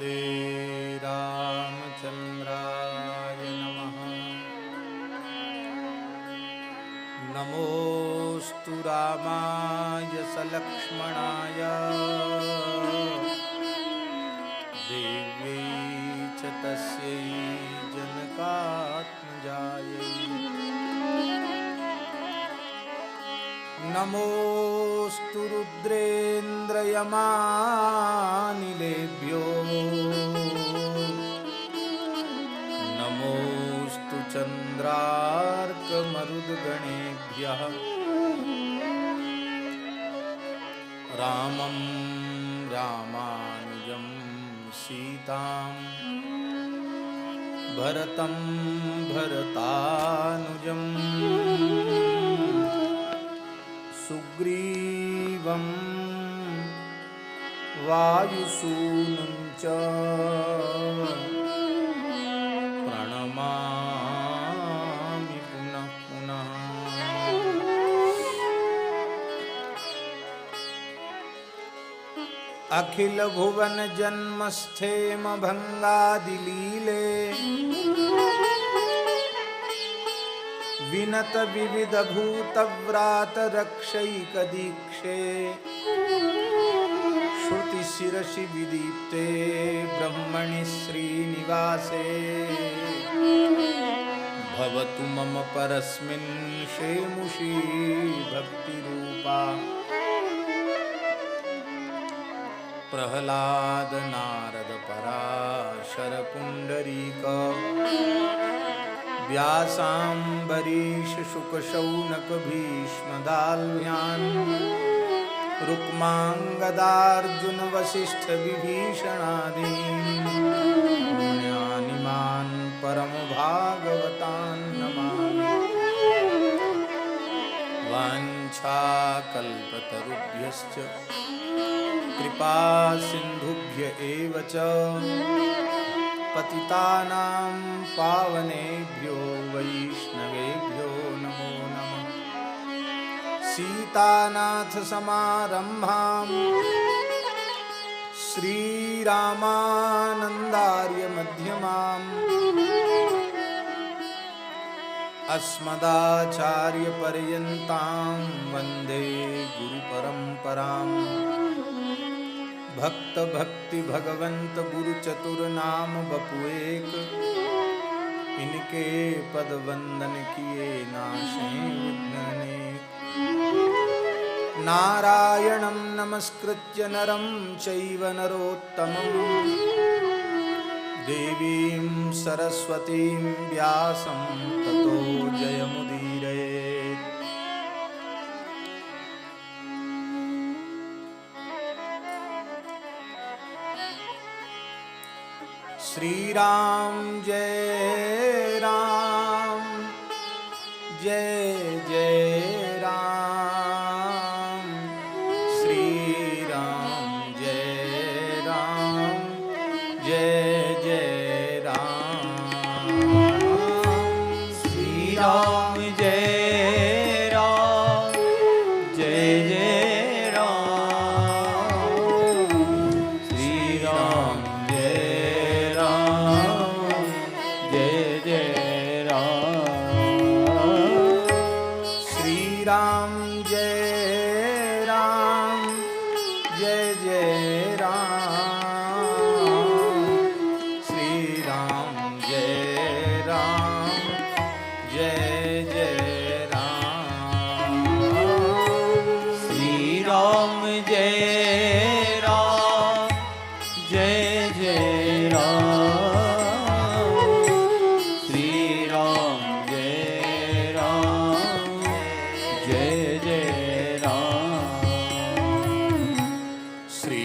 नमस्ते रामचन्द्राय नमः। नमोऽस्तु रामाय सलक्ष्मणाय देव्यै च तस्यै जनकात्मजायै। नमोऽस्तु रुद्रेन्द्रयमानिलेभ्यो नमोऽस्तु चन्द्रार्कमरुद्गणेभ्यः। रामं रामानुजं सीतां भरतं भरतानुजम् सुग्रीवं वायुसूनुं च प्रणमामि पुनः पुनः। अखिल भुवन जन्मस्थेम भंगादिलीले विनत विविध भूत व्रात रक्षैक दीक्षे श्रुति शिरसि विदीप्ते ब्रह्मणि श्रीनिवासे भवतु मम परस्मिन् शेमुषी भक्तिरूपा। प्रह्लाद नारद पराशर पुंडरीक व्यासाम्बरीश शुक शौनक भीष्म दाल्म्यान् रुक्मांगदार्जुन वसिष्ठ विभीषणादीन् पुण्यानिमान् परम भागवतान् नमामि। वाञ्छाकल्पतरुभ्यश्च कृपा सिन्धुभ्य एव च पतितानां पावनेभ्यो वैष्णवेभ्यो नमो नमः। सीतानाथ समारम्भां श्रीरामानन्दार्य मध्यमाम् अस्मदाचार्यपर्यन्तां वन्दे गुरुपरम्पराम्। भक्त भक्ति भगवंत गुरु चतुर नाम बपुएक इनके पद वंदन किए नाशे विघ्नेक। नारायणं नमस्कृत्य नरं चैव नरोत्तमं देवीं सरस्वतीं व्यासं ततो जयमुदीरयेत्। श्री राम जय राम जय जय राम। श्री राम जय राम जय जय राम। श्री राम जय राम जय जय राम। श्री राम राम जय राम जय जय राम। श्री राम जय राम जय जय राम। श्री राम जय राम जय जय राम। श्री राम जय राम जय जय राम। श्री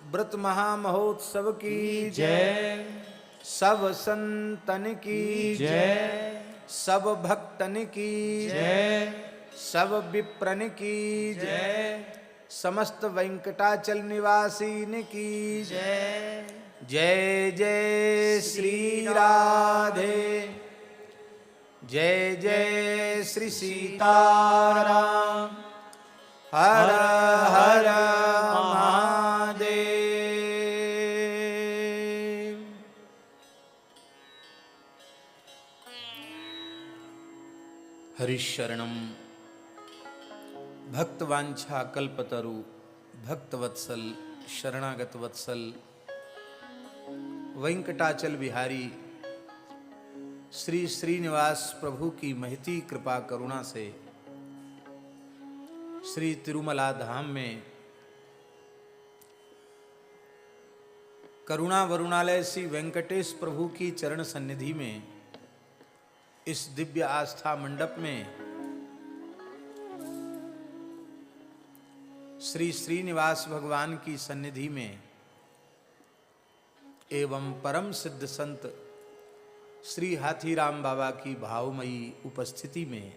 व्रत महामहोत्सव की जय, सब संतन की जय, सब भक्तन की जय, सब विप्रन की जय, समस्त वेंकटाचल निवासीन की जय। जय जय श्री राधे, जय जय श्री सीताराम, हर हर महादेव। हरिशरणम भक्तवांछा कल्पतरु भक्तवत्सल शरणागत वत्सल वेंकटाचल बिहारी श्री श्रीनिवास प्रभु की महती कृपा करुणा से श्री तिरुमला धाम में करुणा वरुणालय श्री वेंकटेश प्रभु की चरण सन्निधि में इस दिव्य आस्था मंडप में श्री श्रीनिवास भगवान की सन्निधि में एवं परम सिद्ध संत श्री हाथीराम बाबा की भावमयी उपस्थिति में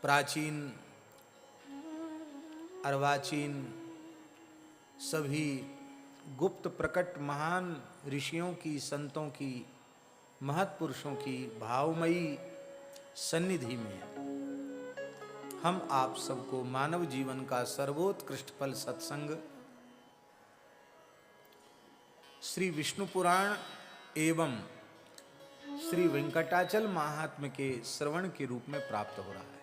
प्राचीन अर्वाचीन सभी गुप्त प्रकट महान ऋषियों की संतों की महत्पुरुषों की भावमयी सन्निधि में हम आप सबको मानव जीवन का सर्वोत्कृष्ट फल सत्संग श्री विष्णु पुराण एवं श्री वेंकटाचल महात्म्य के श्रवण के रूप में प्राप्त हो रहा है।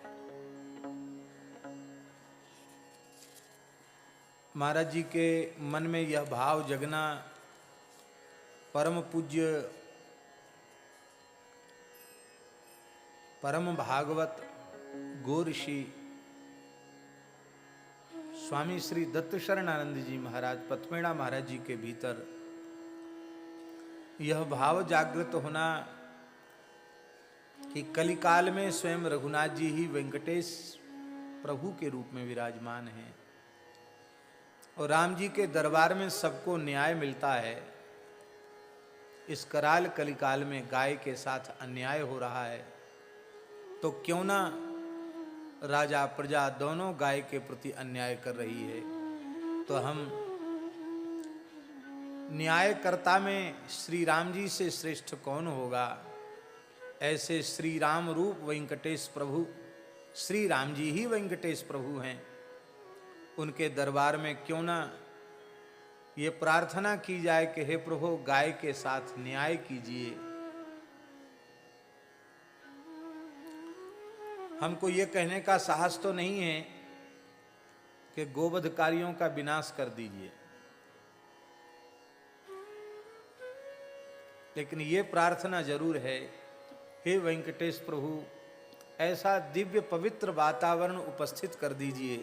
महाराज जी के मन में यह भाव जगना, परम पूज्य परम भागवत गो ऋषि स्वामी श्री दत्त शरणानंद जी महाराज पथमेड़ा महाराज जी के भीतर यह भाव जागृत होना कि कलिकाल में स्वयं रघुनाथ जी ही वेंकटेश प्रभु के रूप में विराजमान हैं और राम जी के दरबार में सबको न्याय मिलता है। इस कराल कलिकाल में गाय के साथ अन्याय हो रहा है, तो क्यों ना राजा प्रजा दोनों गाय के प्रति अन्याय कर रही है, तो हम न्यायकर्ता में श्री राम जी से श्रेष्ठ कौन होगा। ऐसे श्री राम रूप वेंकटेश प्रभु, श्री राम जी ही वेंकटेश प्रभु हैं। उनके दरबार में क्यों ना ये प्रार्थना की जाए कि हे प्रभु गाय के साथ न्याय कीजिए। हमको ये कहने का साहस तो नहीं है कि गोवधकारियों का विनाश कर दीजिए, लेकिन ये प्रार्थना जरूर है, हे वेंकटेश प्रभु ऐसा दिव्य पवित्र वातावरण उपस्थित कर दीजिए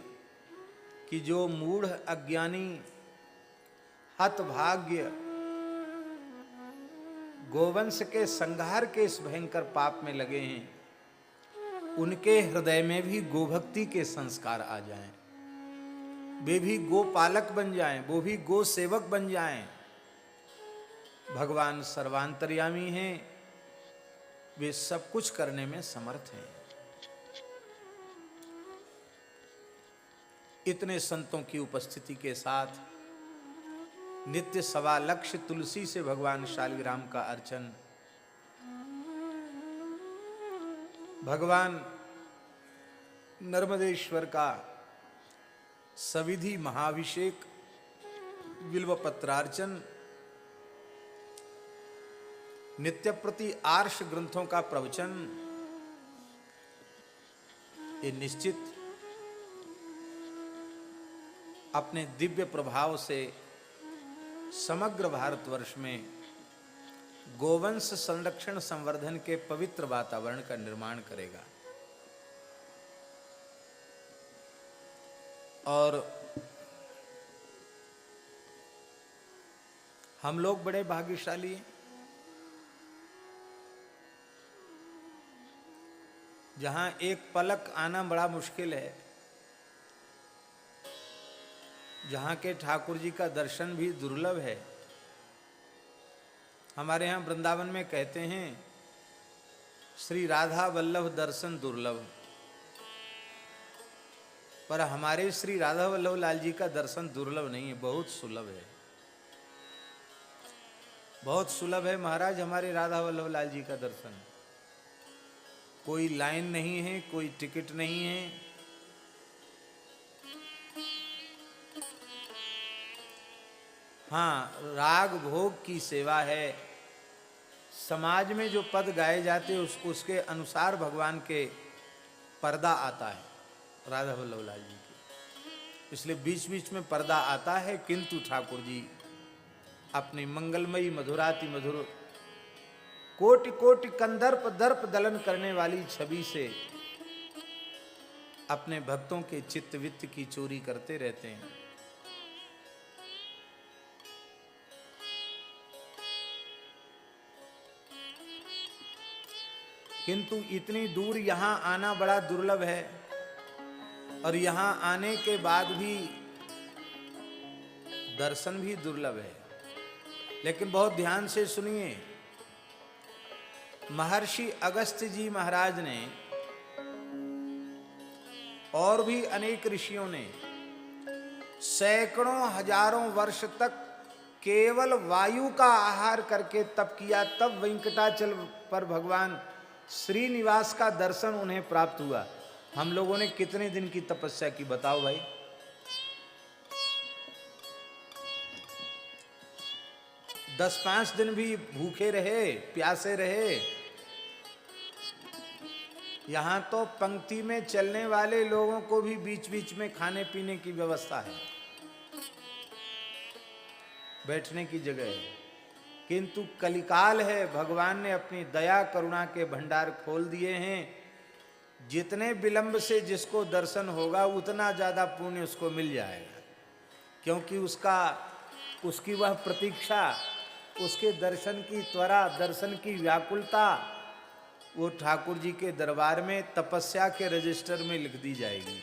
कि जो मूढ़ अज्ञानी हतभाग्य गोवंश के संहार के इस भयंकर पाप में लगे हैं, उनके हृदय में भी गोभक्ति के संस्कार आ जाएं, वे भी गोपालक बन जाएं, वो भी गो सेवक बन जाएं। भगवान सर्वांतर्यामी हैं, वे सब कुछ करने में समर्थ हैं। इतने संतों की उपस्थिति के साथ नित्य 1.25 लक्ष तुलसी से भगवान शालिग्राम का अर्चन, भगवान नर्मदेश्वर का सविधि महाभिषेक, बिल्व पत्रार्चन, नित्य प्रति आर्ष ग्रंथों का प्रवचन, ये निश्चित अपने दिव्य प्रभाव से समग्र भारतवर्ष में गोवंश संरक्षण संवर्धन के पवित्र वातावरण का निर्माण करेगा। और हम लोग बड़े भाग्यशाली हैं, जहां एक पलक आना बड़ा मुश्किल है, जहाँ के ठाकुर जी का दर्शन भी दुर्लभ है। हमारे यहाँ वृंदावन में कहते हैं श्री राधा वल्लभ दर्शन दुर्लभ, पर हमारे श्री राधा वल्लभ लाल जी का दर्शन दुर्लभ नहीं है, बहुत सुलभ है, बहुत सुलभ है महाराज हमारे राधा वल्लभ लाल जी का दर्शन। कोई लाइन नहीं है, कोई टिकट नहीं है, हाँ राग भोग की सेवा है। समाज में जो पद गाए जाते हैं उसके अनुसार भगवान के पर्दा आता है राधा वल्लभ लाल जी के, इसलिए बीच बीच में पर्दा आता है, किंतु ठाकुर जी अपनी मंगलमयी मधुराति मधुर कोटि कोटि कंदर्प दर्प दलन करने वाली छवि से अपने भक्तों के चित्त वित्त की चोरी करते रहते हैं। किंतु इतनी दूर यहाँ आना बड़ा दुर्लभ है, और यहाँ आने के बाद भी दर्शन भी दुर्लभ है। लेकिन बहुत ध्यान से सुनिए, महर्षि अगस्त्य जी महाराज ने और भी अनेक ऋषियों ने सैकड़ों हजारों वर्ष तक केवल वायु का आहार करके तप किया, तब वेंकटाचल पर भगवान श्रीनिवास का दर्शन उन्हें प्राप्त हुआ। हम लोगों ने कितने दिन की तपस्या की बताओ भाई? 10-5 दिन भी भूखे रहे, प्यासे रहे। यहां तो पंक्ति में चलने वाले लोगों को भी बीच बीच में खाने पीने की व्यवस्था है, बैठने की जगह है। किंतु कलिकाल है, भगवान ने अपनी दया करुणा के भंडार खोल दिए हैं। जितने विलंब से जिसको दर्शन होगा उतना ज्यादा पुण्य उसको मिल जाएगा, क्योंकि उसकी वह प्रतीक्षा, उसके दर्शन की त्वरा, दर्शन की व्याकुलता वो ठाकुर जी के दरबार में तपस्या के रजिस्टर में लिख दी जाएगी।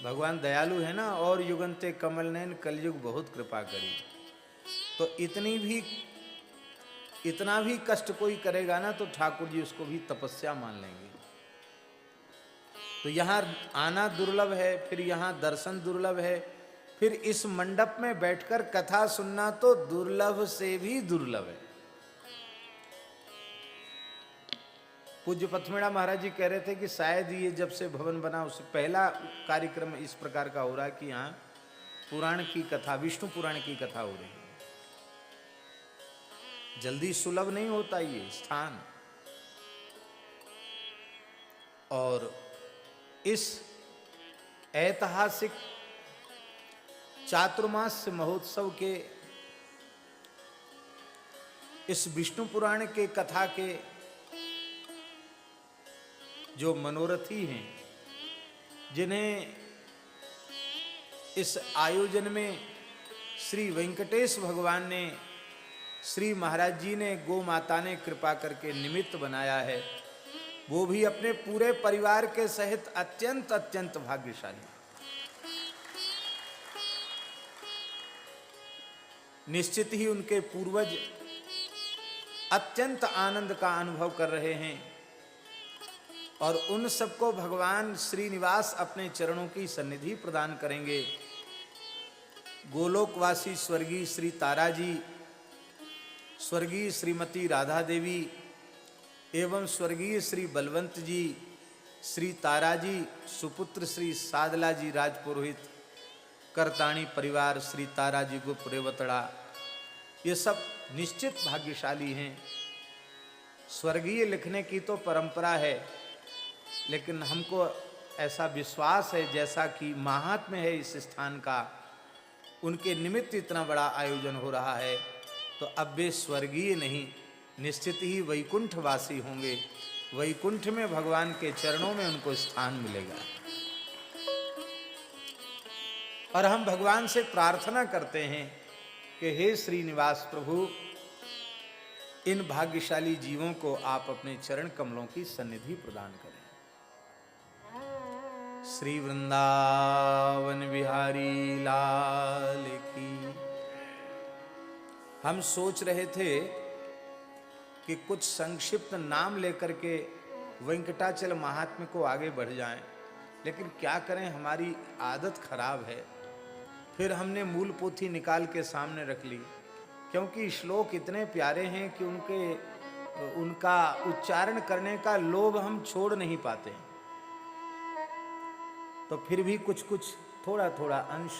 भगवान दयालु है ना, और युगंते कमल नयन कलयुग बहुत कृपा करी। तो इतना भी कष्ट कोई करेगा ना तो ठाकुर जी उसको भी तपस्या मान लेंगे। तो यहाँ आना दुर्लभ है, फिर यहाँ दर्शन दुर्लभ है, फिर इस मंडप में बैठकर कथा सुनना तो दुर्लभ से भी दुर्लभ है। पूज्य पथमेड़ा महाराज जी कह रहे थे कि शायद ये जब से भवन बना उससे पहला कार्यक्रम इस प्रकार का हो रहा है कि यहाँ पुराण की कथा, विष्णु पुराण की कथा हो रही है। जल्दी सुलभ नहीं होता ये स्थान। और इस ऐतिहासिक चातुर्मास्य महोत्सव के, इस विष्णु पुराण के कथा के जो मनोरथी हैं, जिन्हें इस आयोजन में श्री वेंकटेश भगवान ने, श्री महाराज जी ने, गो माता ने कृपा करके निमित्त बनाया है, वो भी अपने पूरे परिवार के सहित अत्यंत अत्यंत भाग्यशाली। निश्चित ही उनके पूर्वज अत्यंत आनंद का अनुभव कर रहे हैं, और उन सबको भगवान श्रीनिवास अपने चरणों की सन्निधि प्रदान करेंगे। गोलोकवासी स्वर्गीय श्री तारा जी, स्वर्गीय श्रीमती राधा देवी एवं स्वर्गीय श्री बलवंत जी, श्री तारा जी, सुपुत्र श्री सादला जी राजपुरोहित, करताणी परिवार, श्री तारा जी गुप्त रेवतड़ा, ये सब निश्चित भाग्यशाली हैं। स्वर्गीय लिखने की तो परंपरा है, लेकिन हमको ऐसा विश्वास है जैसा कि महात्म्य है इस स्थान का, उनके निमित्त इतना बड़ा आयोजन हो रहा है, तो अब वे स्वर्गीय नहीं, निश्चित ही वैकुंठवासी होंगे। वैकुंठ में भगवान के चरणों में उनको स्थान मिलेगा। और हम भगवान से प्रार्थना करते हैं कि हे श्रीनिवास प्रभु, इन भाग्यशाली जीवों को आप अपने चरण कमलों की सन्निधि प्रदान करें। श्री वृंदावन बिहारी लाल की। हम सोच रहे थे कि कुछ संक्षिप्त नाम लेकर के वेंकटाचल महात्म्य को आगे बढ़ जाएं, लेकिन क्या करें, हमारी आदत खराब है। फिर हमने मूल पोथी निकाल के सामने रख ली, क्योंकि श्लोक इतने प्यारे हैं कि उनका उच्चारण करने का लोभ हम छोड़ नहीं पाते। तो फिर भी कुछ कुछ थोड़ा थोड़ा अंश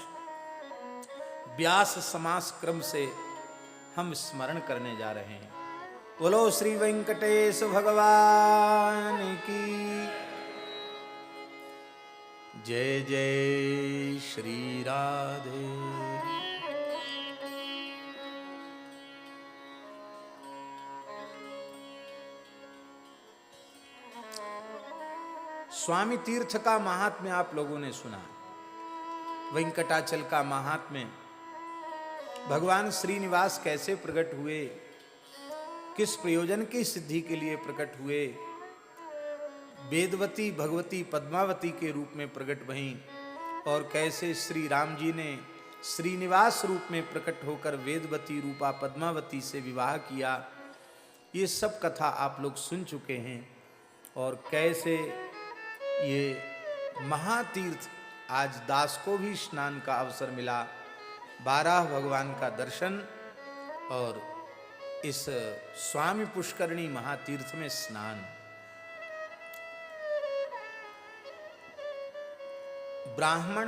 व्यास समास क्रम से हम स्मरण करने जा रहे हैं। बोलो श्री वेंकटेश भगवान की जय। जय श्री राधे। स्वामी तीर्थ का महात्म्य आप लोगों ने सुना, वेंकटाचल का महात्म्य, भगवान श्रीनिवास कैसे प्रकट हुए, किस प्रयोजन की सिद्धि के लिए प्रकट हुए, वेदवती भगवती पद्मावती के रूप में प्रकट भईं, और कैसे श्री राम जी ने श्रीनिवास रूप में प्रकट होकर वेदवती रूपा पद्मावती से विवाह किया। ये सब कथा आप लोग सुन चुके हैं। और कैसे ये महातीर्थ, आज दास को भी स्नान का अवसर मिला, 12 भगवान का दर्शन और इस स्वामी पुष्करणी महातीर्थ में स्नान। ब्राह्मण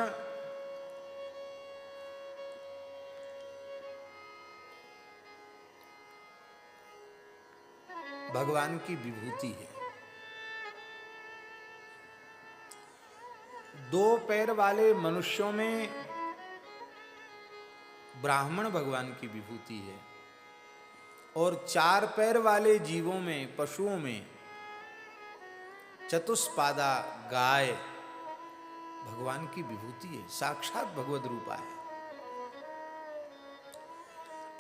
भगवान की विभूति है। 2 पैर वाले मनुष्यों में ब्राह्मण भगवान की विभूति है, और 4 पैर वाले जीवों में, पशुओं में, चतुष्पादा गाय भगवान की विभूति है, साक्षात भगवद रूपा है।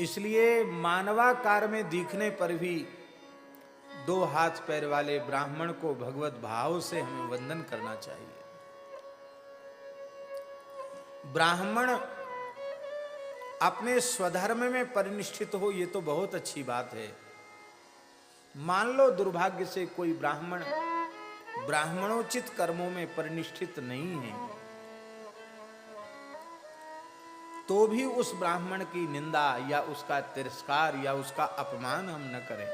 इसलिए मानवाकार में दिखने पर भी 2 हाथ पैर वाले ब्राह्मण को भगवत भाव से हमें वंदन करना चाहिए। ब्राह्मण अपने स्वधर्म में परिनिष्ठित हो, ये तो बहुत अच्छी बात है। मान लो दुर्भाग्य से कोई ब्राह्मण ब्राह्मणोचित कर्मों में परिनिष्ठित नहीं है, तो भी उस ब्राह्मण की निंदा या उसका तिरस्कार या उसका अपमान हम न करें।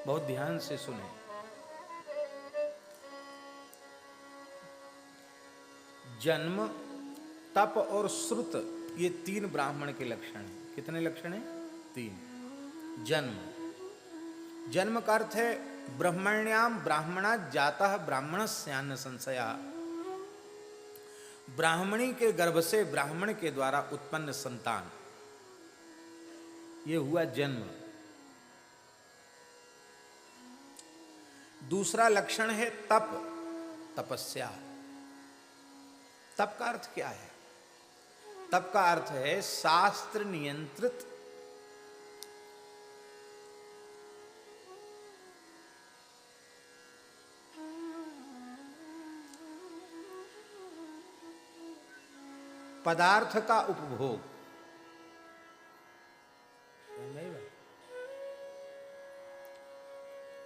बहुत ध्यान से सुने। जन्म, तप और श्रुत, ये 3 ब्राह्मण के लक्षण हैं। कितने लक्षण हैं? 3। जन्म का अर्थ है ब्रह्मण्याम ब्राह्मणा जातः ब्राह्मणस्यान्न संशया। ब्राह्मणी के गर्भ से ब्राह्मण के द्वारा उत्पन्न संतान, ये हुआ जन्म। दूसरा लक्षण है तप, तपस्या। तप का अर्थ क्या है? तप का अर्थ है शास्त्र नियंत्रित पदार्थ का उपभोग।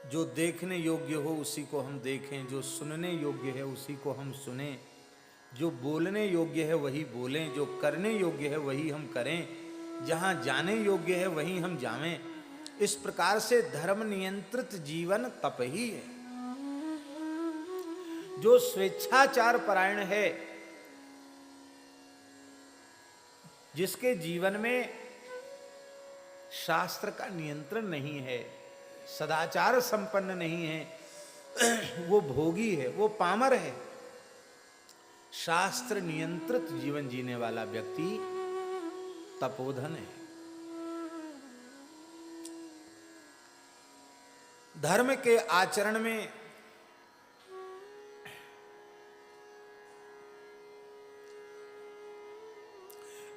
जो देखने योग्य हो उसी को हम देखें, जो सुनने योग्य है उसी को हम सुने, जो बोलने योग्य है वही बोलें, जो करने योग्य है वही हम करें, जहाँ जाने योग्य है वहीं हम जावें। इस प्रकार से धर्म नियंत्रित जीवन तप ही है। जो स्वेच्छाचार परायण है, जिसके जीवन में शास्त्र का नियंत्रण नहीं है, सदाचार संपन्न नहीं है, वो भोगी है, वो पामर है। शास्त्र नियंत्रित जीवन जीने वाला व्यक्ति तपोधन है। धर्म के आचरण में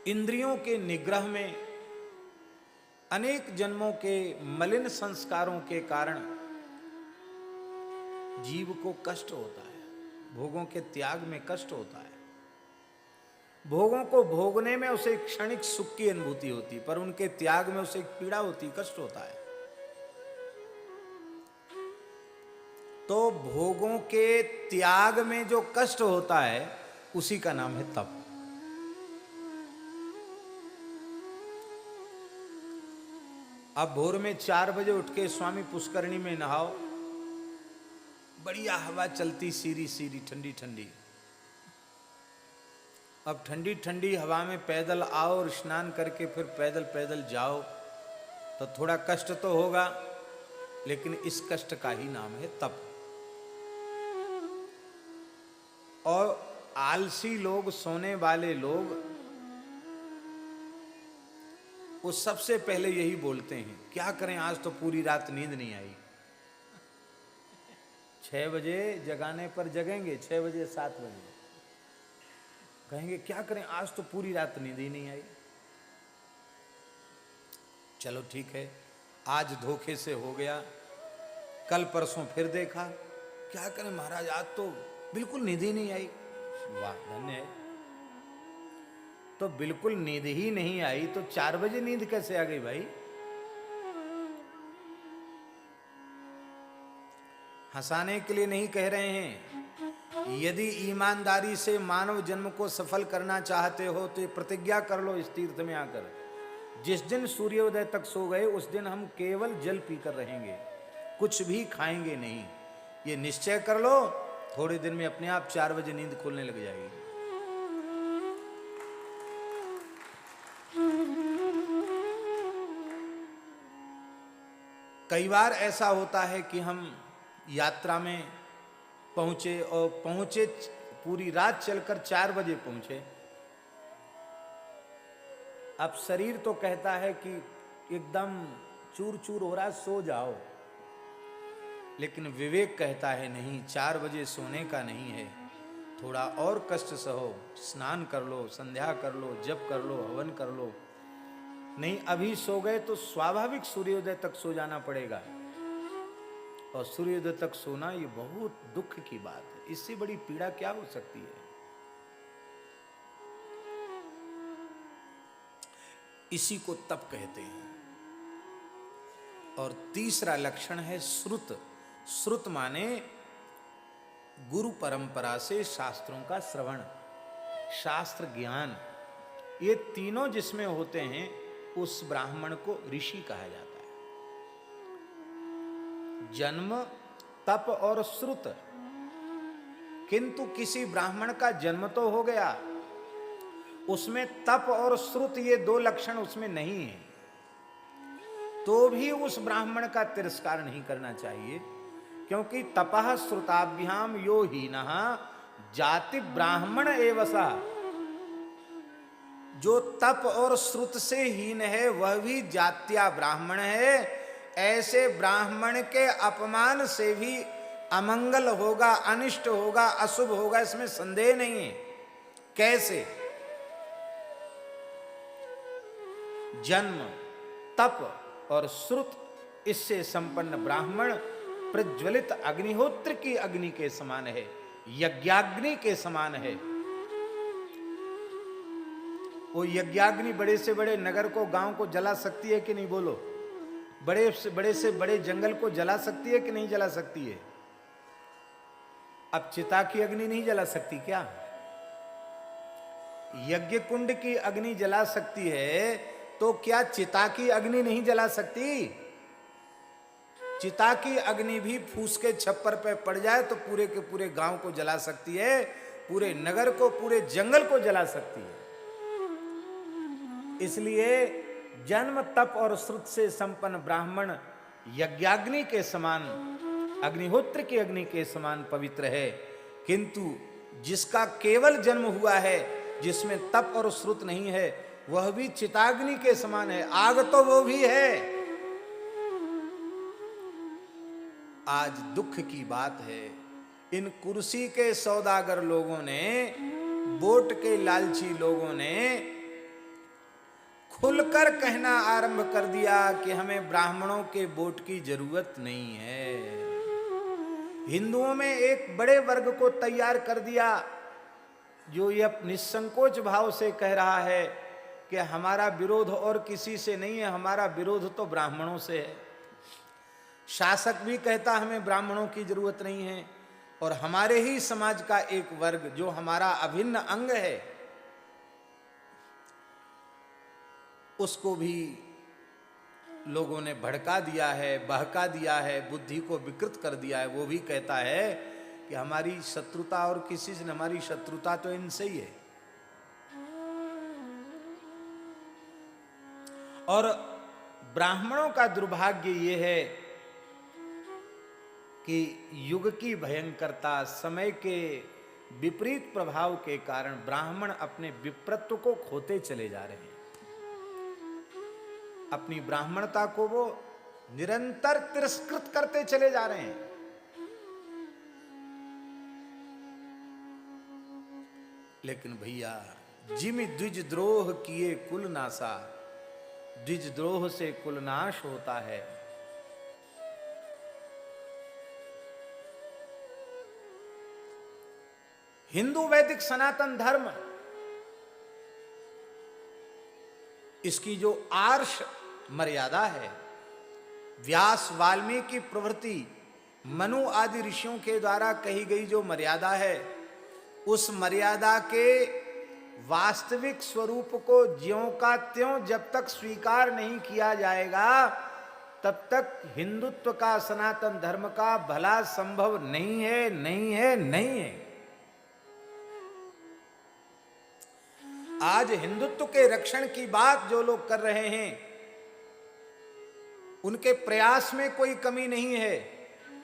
इंद्रियों के निग्रह में अनेक जन्मों के मलिन संस्कारों के कारण जीव को कष्ट होता है। भोगों के त्याग में कष्ट होता है। भोगों को भोगने में उसे क्षणिक सुख की अनुभूति होती, पर उनके त्याग में उसे पीड़ा होती, कष्ट होता है। तो भोगों के त्याग में जो कष्ट होता है उसी का नाम है तप। अब भोर में 4 बजे उठ के स्वामी पुष्करणी में नहाओ, बढ़िया हवा चलती, सीरी सीरी, ठंडी ठंडी। अब ठंडी ठंडी हवा में पैदल आओ और स्नान करके फिर पैदल पैदल जाओ तो थोड़ा कष्ट तो होगा, लेकिन इस कष्ट का ही नाम है तप। और आलसी लोग, सोने वाले लोग, वो सबसे पहले यही बोलते हैं, क्या करें आज तो पूरी रात नींद नहीं आई। 6 बजे जगाने पर जगेंगे, 6 बजे 7 बजे कहेंगे क्या करें आज तो पूरी रात नींद ही नहीं आई। चलो ठीक है, आज धोखे से हो गया, कल परसों फिर देखा, क्या करें महाराज आज तो बिल्कुल नींद ही नहीं आई। वाह धन्य है। तो बिल्कुल नींद ही नहीं आई तो 4 बजे नींद कैसे आ गई भाई? हंसाने के लिए नहीं कह रहे हैं। यदि ईमानदारी से मानव जन्म को सफल करना चाहते हो तो ये प्रतिज्ञा कर लो इस तीर्थ में आकर, जिस दिन सूर्योदय तक सो गए उस दिन हम केवल जल पीकर रहेंगे, कुछ भी खाएंगे नहीं। ये निश्चय कर लो, थोड़े दिन में अपने आप 4 बजे नींद खुलने लग जाएगी। कई बार ऐसा होता है कि हम यात्रा में पहुंचे और पहुंचे पूरी रात चलकर 4 बजे पहुंचे। अब शरीर तो कहता है कि एकदम चूर चूर हो रहा, सो जाओ, लेकिन विवेक कहता है नहीं, 4 बजे सोने का नहीं है, थोड़ा और कष्ट सहो, स्नान कर लो, संध्या कर लो, जप कर लो, हवन कर लो। नहीं अभी सो गए तो स्वाभाविक सूर्योदय तक सो जाना पड़ेगा, और सूर्योदय तक सोना ये बहुत दुख की बात है। इससे बड़ी पीड़ा क्या हो सकती है? इसी को तप कहते हैं। और तीसरा लक्षण है श्रुत। श्रुत माने गुरु परंपरा से शास्त्रों का श्रवण, शास्त्र ज्ञान। ये तीनों जिसमें होते हैं उस ब्राह्मण को ऋषि कहा जाता है। जन्म, तप और श्रुत। किंतु किसी ब्राह्मण का जन्म तो हो गया, उसमें तप और श्रुत ये 2 लक्षण उसमें नहीं है, तो भी उस ब्राह्मण का तिरस्कार नहीं करना चाहिए, क्योंकि तपः श्रुताभ्याम यो हीनः जाति ब्राह्मण एवसा। जो तप और श्रुत से हीन है वह भी जात्या ब्राह्मण है। ऐसे ब्राह्मण के अपमान से भी अमंगल होगा, अनिष्ट होगा, अशुभ होगा, इसमें संदेह नहीं है। कैसे? जन्म, तप और श्रुत, इससे संपन्न ब्राह्मण प्रज्वलित अग्निहोत्र की अग्नि के समान है, यज्ञाग्नि के समान है। वो यज्ञाग्नि बड़े से बड़े नगर को, गांव को जला सकती है कि नहीं? बोलो। बड़े से बड़े जंगल को जला सकती है कि नहीं जला सकती है? अब चिता की अग्नि नहीं जला सकती क्या? यज्ञ कुंड की अग्नि जला सकती है, तो क्या चिता की अग्नि नहीं जला सकती? चिता की अग्नि भी फूस के छप्पर पे पड़ जाए तो पूरे के पूरे गांव को जला सकती है, पूरे नगर को, पूरे जंगल को जला सकती है। इसलिए जन्म, तप और श्रुत से संपन्न ब्राह्मण यज्ञाग्नि के समान, अग्निहोत्र की अग्नि के समान पवित्र है। किंतु जिसका केवल जन्म हुआ है, जिसमें तप और श्रुत नहीं है, वह भी चिताग्नि के समान है। आग तो वो भी है। आज दुख की बात है, इन कुर्सी के सौदागर लोगों ने, वोट के लालची लोगों ने खुलकर कहना आरंभ कर दिया कि हमें ब्राह्मणों के वोट की जरूरत नहीं है। हिंदुओं में एक बड़े वर्ग को तैयार कर दिया जो ये निसंकोच भाव से कह रहा है कि हमारा विरोध और किसी से नहीं है, हमारा विरोध तो ब्राह्मणों से है। शासक भी कहता हमें ब्राह्मणों की जरूरत नहीं है, और हमारे ही समाज का एक वर्ग जो हमारा अभिन्न अंग है उसको भी लोगों ने भड़का दिया है, बहका दिया है, बुद्धि को विकृत कर दिया है। वो भी कहता है कि हमारी शत्रुता और किसी से, हमारी शत्रुता तो इनसे ही है। और ब्राह्मणों का दुर्भाग्य ये है कि युग की भयंकरता, समय के विपरीत प्रभाव के कारण ब्राह्मण अपने विप्रत्व को खोते चले जा रहे हैं। अपनी ब्राह्मणता को वो निरंतर तिरस्कृत करते चले जा रहे हैं। लेकिन भैया, जिमि द्विज द्रोह किए कुल नासा, द्विज द्रोह से कुल नाश होता है। हिंदू वैदिक सनातन धर्म, इसकी जो आर्ष मर्यादा है, व्यास वाल्मीकि प्रभृति मनु आदि ऋषियों के द्वारा कही गई जो मर्यादा है, उस मर्यादा के वास्तविक स्वरूप को ज्यों का त्यों जब तक स्वीकार नहीं किया जाएगा तब तक हिंदुत्व का, सनातन धर्म का भला संभव नहीं है, नहीं है, नहीं है। आज हिंदुत्व के रक्षण की बात जो लोग कर रहे हैं उनके प्रयास में कोई कमी नहीं है,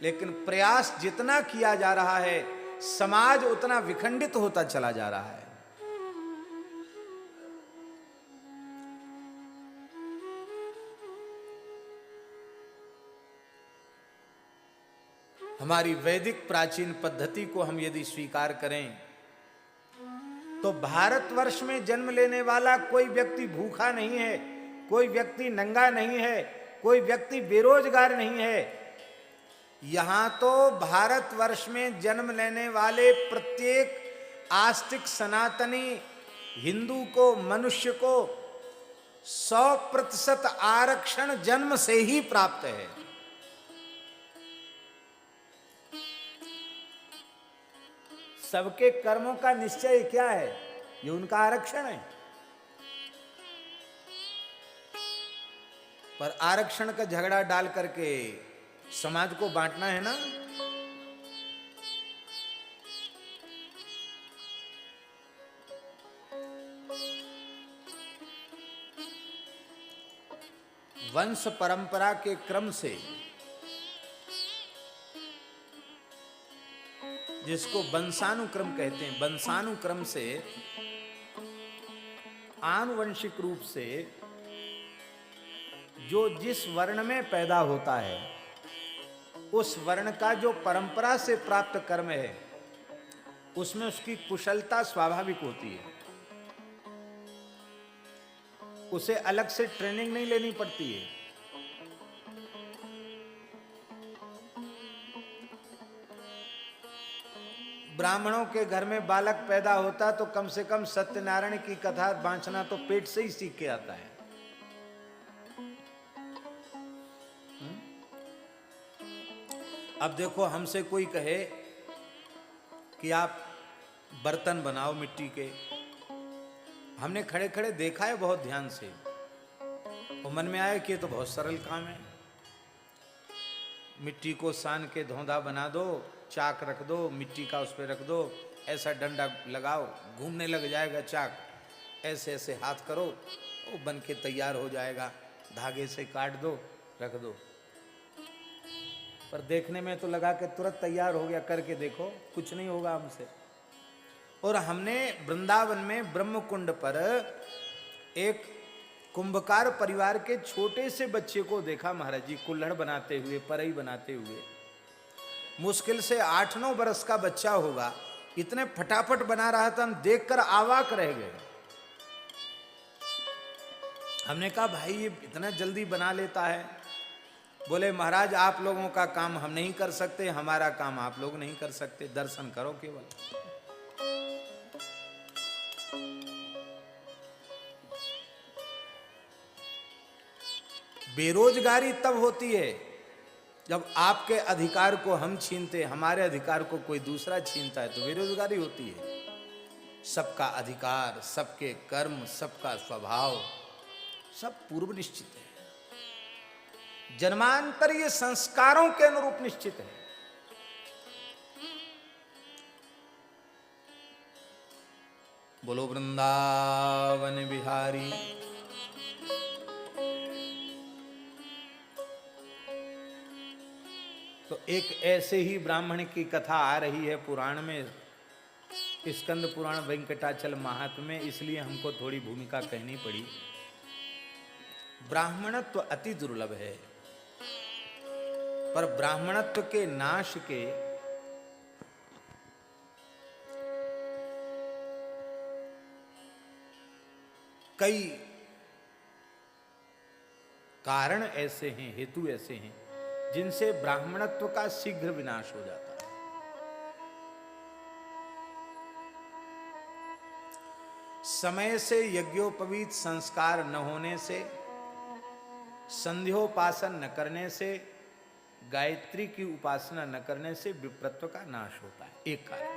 लेकिन प्रयास जितना किया जा रहा है समाज उतना विखंडित होता चला जा रहा है। हमारी वैदिक प्राचीन पद्धति को हम यदि स्वीकार करें तो भारतवर्ष में जन्म लेने वाला कोई व्यक्ति भूखा नहीं है, कोई व्यक्ति नंगा नहीं है, कोई व्यक्ति बेरोजगार नहीं है। यहां तो भारतवर्ष में जन्म लेने वाले प्रत्येक आस्तिक सनातनी हिंदू को, मनुष्य को 100% आरक्षण जन्म से ही प्राप्त है। सबके कर्मों का निश्चय क्या है? ये उनका आरक्षण है। पर आरक्षण का झगड़ा डाल करके समाज को बांटना है ना। वंश परंपरा के क्रम से, जिसको वंशानुक्रम कहते हैं, वंशानुक्रम से आनुवंशिक रूप से जो जिस वर्ण में पैदा होता है उस वर्ण का जो परंपरा से प्राप्त कर्म है उसमें उसकी कुशलता स्वाभाविक होती है। उसे अलग से ट्रेनिंग नहीं लेनी पड़ती है। ब्राह्मणों के घर में बालक पैदा होता तो कम से कम सत्यनारायण की कथा बांचना तो पेट से ही सीख के आता है। अब देखो, हमसे कोई कहे कि आप बर्तन बनाओ मिट्टी के, हमने खड़े खड़े देखा है बहुत ध्यान से, तो मन में आया कि ये तो बहुत सरल काम है। मिट्टी को सान के धौंधा बना दो, चाक रख दो, मिट्टी का उस पर रख दो, ऐसा डंडा लगाओ, घूमने लग जाएगा चाक, ऐसे ऐसे हाथ करो, वो बन के तैयार हो जाएगा, धागे से काट दो, रख दो। पर देखने में तो लगा कि तुरंत तैयार हो गया, करके देखो कुछ नहीं होगा हमसे। और हमने वृंदावन में ब्रह्मकुंड पर एक कुंभकार परिवार के छोटे से बच्चे को देखा महाराज जी, कुल्हड़ बनाते हुए, परई बनाते हुए। मुश्किल से 8-9 बरस का बच्चा होगा, इतने फटाफट बना रहा था, हम देखकर अवाक रह गए। हमने कहा भाई ये इतना जल्दी बना लेता है। बोले महाराज आप लोगों का काम हम नहीं कर सकते, हमारा काम आप लोग नहीं कर सकते, दर्शन करो केवल। बेरोजगारी तब होती है जब आपके अधिकार को हम छीनते, हमारे अधिकार को कोई दूसरा छीनता है, तो बेरोजगारी होती है। सबका अधिकार, सबके कर्म, सबका स्वभाव सब पूर्व निश्चित है। जन्मांतर ये संस्कारों के अनुरूप निश्चित है। बोलो वृंदावन बिहारी। तो एक ऐसे ही ब्राह्मण की कथा आ रही है पुराण में, स्कंद पुराण वेंकटाचल महात्म्य में, इसलिए हमको थोड़ी भूमिका कहनी पड़ी। ब्राह्मणत्व अति दुर्लभ है, पर ब्राह्मणत्व के नाश के कई कारण ऐसे हैं, हेतु ऐसे हैं जिनसे ब्राह्मणत्व का शीघ्र विनाश हो जाता है। समय से यज्ञोपवीत संस्कार न होने से, संध्योपासन न करने से, गायत्री की उपासना न करने से विप्रत्व का नाश होता है, एक कारण।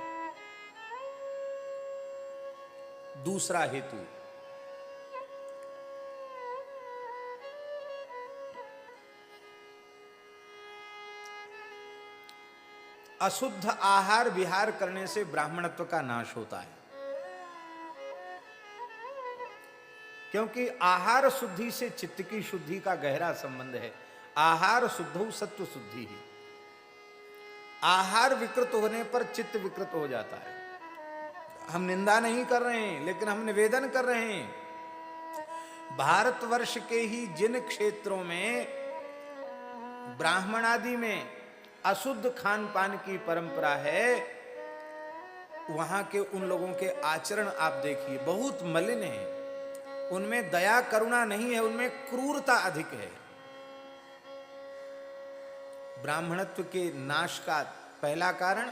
दूसरा हेतु, अशुद्ध आहार विहार करने से ब्राह्मणत्व का नाश होता है। क्योंकि आहार शुद्धि से चित्त की शुद्धि का गहरा संबंध है। आहार शुद्धौ सत्व शुद्धि है। आहार विकृत होने पर चित्त विकृत हो जाता है। हम निंदा नहीं कर रहे हैं, लेकिन हम निवेदन कर रहे हैं। भारतवर्ष के ही जिन क्षेत्रों में ब्राह्मण आदि में अशुद्ध खान पान की परंपरा है, वहां के उन लोगों के आचरण आप देखिए, बहुत मलिन है। उनमें दया करुणा नहीं है, उनमें क्रूरता अधिक है। ब्राह्मणत्व के नाश का पहला कारण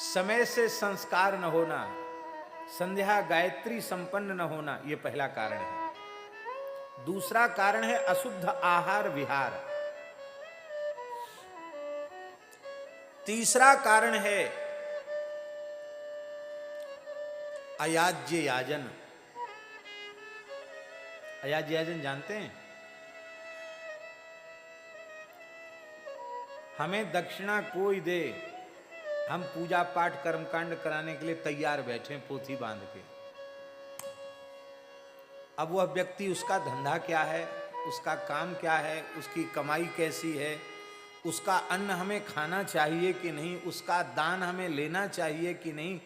समय से संस्कार न होना, संध्या गायत्री संपन्न न होना, यह पहला कारण है। दूसरा कारण है अशुद्ध आहार विहार। तीसरा कारण है अयाज्य याजन। अयाज्य याजन जानते हैं? हमें दक्षिणा कोई दे, हम पूजा पाठ कर्मकांड कराने के लिए तैयार बैठे पोथी बांध के। अब वह व्यक्ति, उसका धंधा क्या है, उसका काम क्या है, उसकी कमाई कैसी है, उसका अन्न हमें खाना चाहिए कि नहीं, उसका दान हमें लेना चाहिए कि नहीं,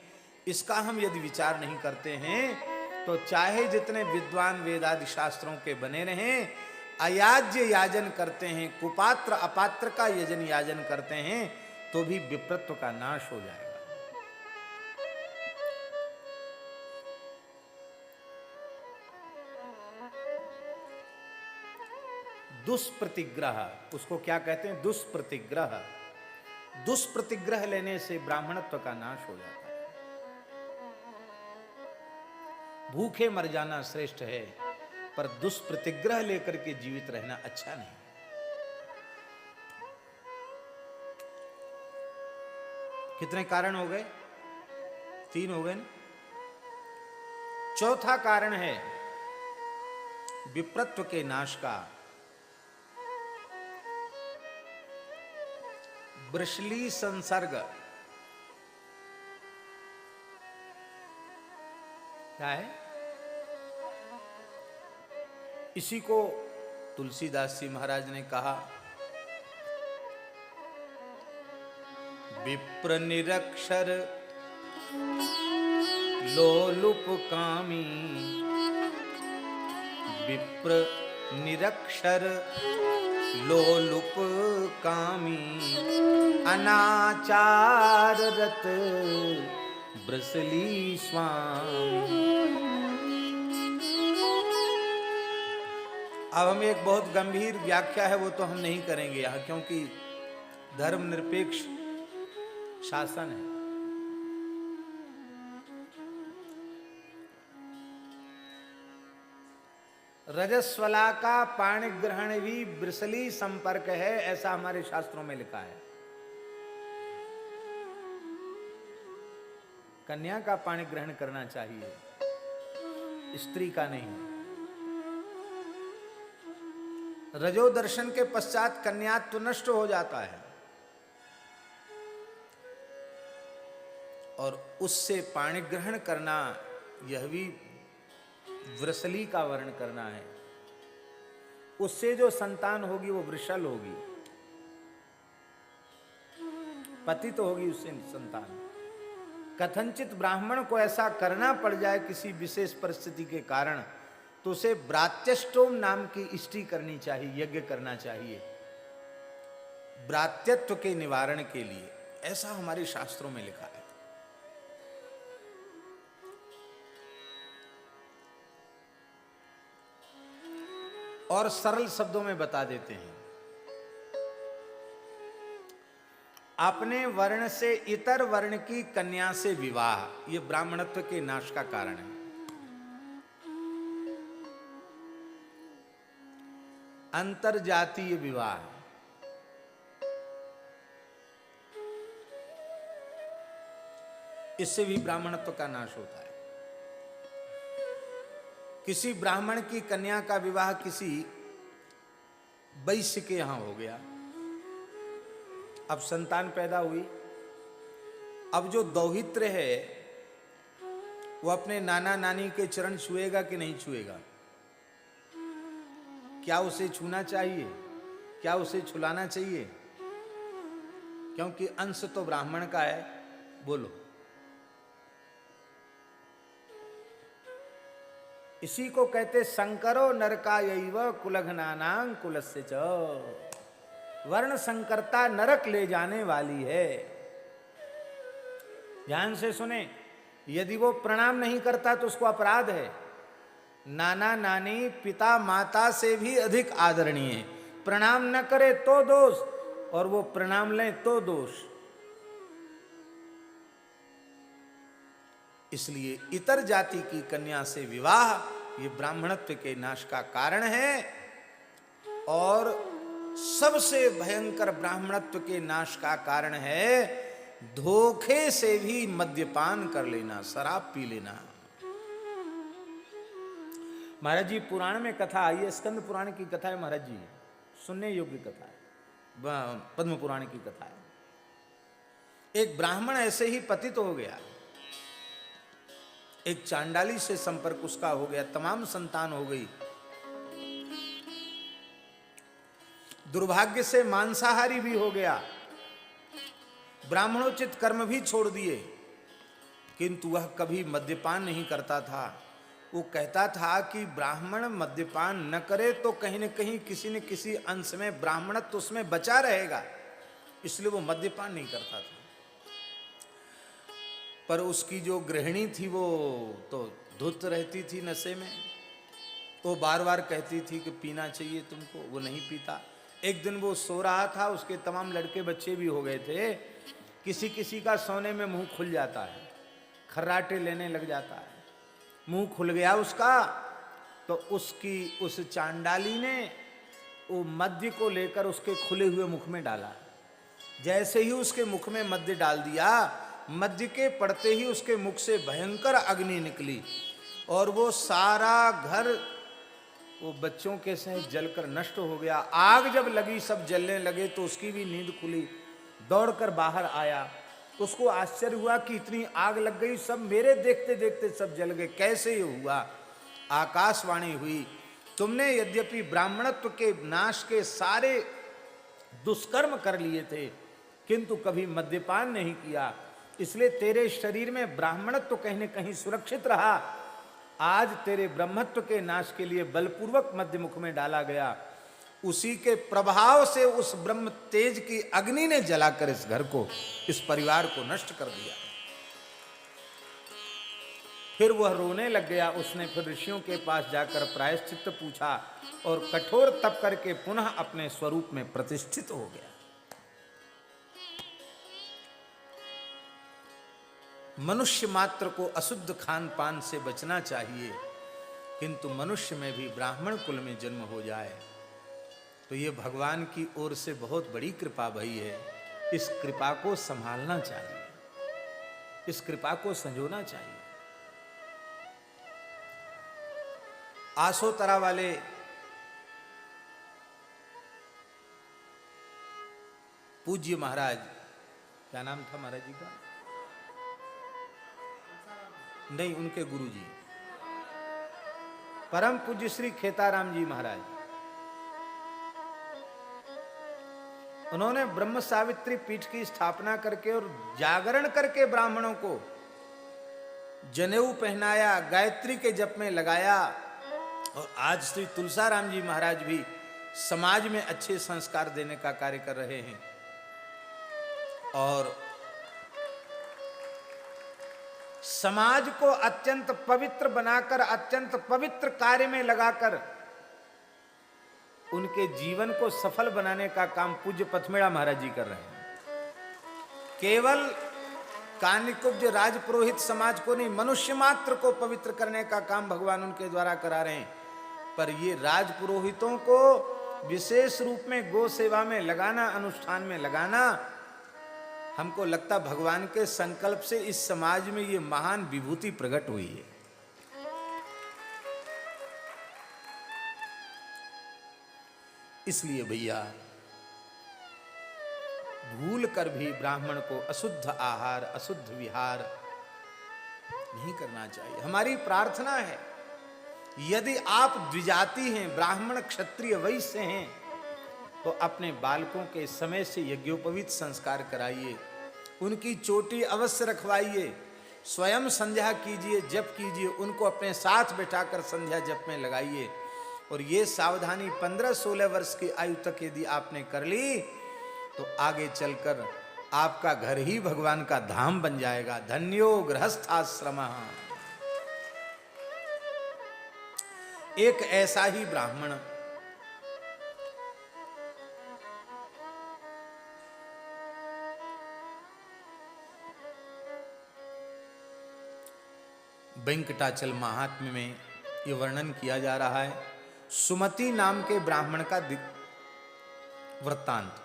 इसका हम यदि विचार नहीं करते हैं तो चाहे जितने विद्वान वेदादि शास्त्रों के बने रहें, अयाज्य याजन करते हैं, कुपात्र अपात्र का यजन याजन करते हैं, तो भी विप्रत्व का नाश हो जाएगा। दुष्प्रतिग्रह, उसको क्या कहते हैं? दुष्प्रतिग्रह। दुष्प्रतिग्रह लेने से ब्राह्मणत्व का नाश हो जाता है। भूखे मर जाना श्रेष्ठ है, पर दुष्प्रतिग्रह लेकर के जीवित रहना अच्छा नहीं। कितने कारण हो गए? 3 हो गए ना? चौथा कारण है विप्रत्व के नाश का वृषली संसर्ग। क्या है? इसी को तुलसीदास जी महाराज ने कहा, विप्र निरक्षर लोलुप कामी, विप्र निरक्षर लोलुप कामी, अनाचार रत ब्रसली स्वामी। अब हम एक बहुत गंभीर व्याख्या है वो तो हम नहीं करेंगे यहां, क्योंकि धर्मनिरपेक्ष शासन है। रजस्वला का पाणी ग्रहण भी वृषली संपर्क है, ऐसा हमारे शास्त्रों में लिखा है। कन्या का पाणी ग्रहण करना चाहिए, स्त्री का नहीं। रजो दर्शन के पश्चात कन्यात्व नष्ट हो जाता है और उससे पाणी ग्रहण करना, यह भी वृषली का वर्ण करना है। उससे जो संतान होगी वो वृषल होगी, पति तो होगी उससे संतान। कथनचित ब्राह्मण को ऐसा करना पड़ जाए किसी विशेष परिस्थिति के कारण, तो उसे ब्रात्यष्टोम नाम की इष्टि करनी चाहिए, यज्ञ करना चाहिए ब्रात्यत्व के निवारण के लिए, ऐसा हमारे शास्त्रों में लिखा है। और सरल शब्दों में बता देते हैं, अपने वर्ण से इतर वर्ण की कन्या से विवाह, यह ब्राह्मणत्व के नाश का कारण है। अंतरजातीय विवाह, इससे भी ब्राह्मणत्व का नाश होता है। किसी ब्राह्मण की कन्या का विवाह किसी वैश्य के यहां हो गया, अब संतान पैदा हुई। अब जो दौहित्र है वो अपने नाना नानी के चरण छुएगा कि नहीं छुएगा? क्या उसे छूना चाहिए? क्या उसे छुलाना चाहिए? क्योंकि अंश तो ब्राह्मण का है। बोलो, इसी को कहते संकरो नरकायैव कुलघ्नानां कुलस्य च। वर्ण संकरता नरक ले जाने वाली है। ध्यान से सुने, यदि वो प्रणाम नहीं करता तो उसको अपराध है। नाना नानी पिता माता से भी अधिक आदरणीय है। प्रणाम न करे तो दोष, और वो प्रणाम ले तो दोष। इसलिए इतर जाति की कन्या से विवाह ये ब्राह्मणत्व के नाश का कारण है। और सबसे भयंकर ब्राह्मणत्व के नाश का कारण है धोखे से भी मद्यपान कर लेना, शराब पी लेना। महाराज जी पुराण में कथा आई है, स्कंद पुराण की कथा है महाराज जी, सुनने योग्य कथा है, पद्म पुराण की कथा है। एक ब्राह्मण ऐसे ही पतित हो गया, एक चांडाली से संपर्क उसका हो गया, तमाम संतान हो गई। दुर्भाग्य से मांसाहारी भी हो गया, ब्राह्मणोचित कर्म भी छोड़ दिए, किंतु वह कभी मद्यपान नहीं करता था। वो कहता था कि ब्राह्मण मद्यपान न करे तो कहीं न कहीं किसी न किसी अंश में ब्राह्मणत्व उसमें बचा रहेगा, इसलिए वो मद्यपान नहीं करता था। पर उसकी जो गृहिणी थी वो तो धुत रहती थी नशे में। वो बार बार कहती थी कि पीना चाहिए तुमको, वो नहीं पीता। एक दिन वो सो रहा था, उसके तमाम लड़के बच्चे भी हो गए थे। किसी किसी का सोने में मुंह खुल जाता है, खर्राटे लेने लग जाता है। मुंह खुल गया उसका, तो उसकी उस चांडाली ने वो मद्य को लेकर उसके खुले हुए मुख में डाला। जैसे ही उसके मुख में मद्य डाल दिया, मद्य के पड़ते ही उसके मुख से भयंकर अग्नि निकली और वो सारा घर वो बच्चों के सहित जलकर नष्ट हो गया। आग जब लगी, सब जलने लगे, तो उसकी भी नींद खुली, दौड़कर बाहर आया। उसको आश्चर्य हुआ कि इतनी आग लग गई, सब मेरे देखते देखते सब जल गए, कैसे ये हुआ? आकाशवाणी हुई, तुमने यद्यपि ब्राह्मणत्व के नाश के सारे दुष्कर्म कर लिए थे, किंतु कभी मद्यपान नहीं किया, इसलिए तेरे शरीर में ब्राह्मणत्व कहीं न कहीं सुरक्षित रहा। आज तेरे ब्रह्मत्व के नाश के लिए बलपूर्वक मध्य मुख में डाला गया। उसी के प्रभाव से उस ब्रह्म तेज की अग्नि ने जलाकर इस घर को, इस परिवार को नष्ट कर दिया। फिर वह रोने लग गया। उसने फिर ऋषियों के पास जाकर प्रायश्चित्त पूछा और कठोर तप करके पुनः अपने स्वरूप में प्रतिष्ठित हो गया। मनुष्य मात्र को अशुद्ध खान पान से बचना चाहिए, किंतु मनुष्य में भी ब्राह्मण कुल में जन्म हो जाए तो ये भगवान की ओर से बहुत बड़ी कृपा भई है। इस कृपा को संभालना चाहिए, इस कृपा को संजोना चाहिए। आसोतरा वाले पूज्य महाराज, क्या नाम था महाराज जी का? नहीं, उनके गुरुजी परम पूज्य श्री खेताराम जी महाराज, उन्होंने ब्रह्म सावित्री पीठ की स्थापना करके और जागरण करके ब्राह्मणों को जनेऊ पहनाया, गायत्री के जप में लगाया। और आज श्री तुलसाराम जी महाराज भी समाज में अच्छे संस्कार देने का कार्य कर रहे हैं और समाज को अत्यंत पवित्र बनाकर, अत्यंत पवित्र कार्य में लगाकर उनके जीवन को सफल बनाने का काम पूज्य पथमेड़ा महाराज जी कर रहे हैं। केवल कान्यकुब्ज राजपुरोहित समाज को नहीं, मनुष्य मात्र को पवित्र करने का काम भगवान उनके द्वारा करा रहे हैं। पर ये राजपुरोहितों को विशेष रूप में गो सेवा में लगाना, अनुष्ठान में लगाना, हमको लगता भगवान के संकल्प से इस समाज में ये महान विभूति प्रकट हुई है। इसलिए भैया भूल कर भी ब्राह्मण को अशुद्ध आहार, अशुद्ध विहार नहीं करना चाहिए। हमारी प्रार्थना है, यदि आप द्विजाति हैं, ब्राह्मण क्षत्रिय वैश्य हैं, तो अपने बालकों के समय से यज्ञोपवीत संस्कार कराइए, उनकी चोटी अवश्य रखवाइए, स्वयं संध्या कीजिए, जप कीजिए, उनको अपने साथ बैठाकर संध्या जप में लगाइए। और ये सावधानी 15-16 वर्ष की आयु तक यदि आपने कर ली तो आगे चलकर आपका घर ही भगवान का धाम बन जाएगा। धन्यो गृहस्थाश्रमः। एक ऐसा ही ब्राह्मण वेंकटाचल महात्म्य में ये वर्णन किया जा रहा है। सुमति नाम के ब्राह्मण का वृत्तांत।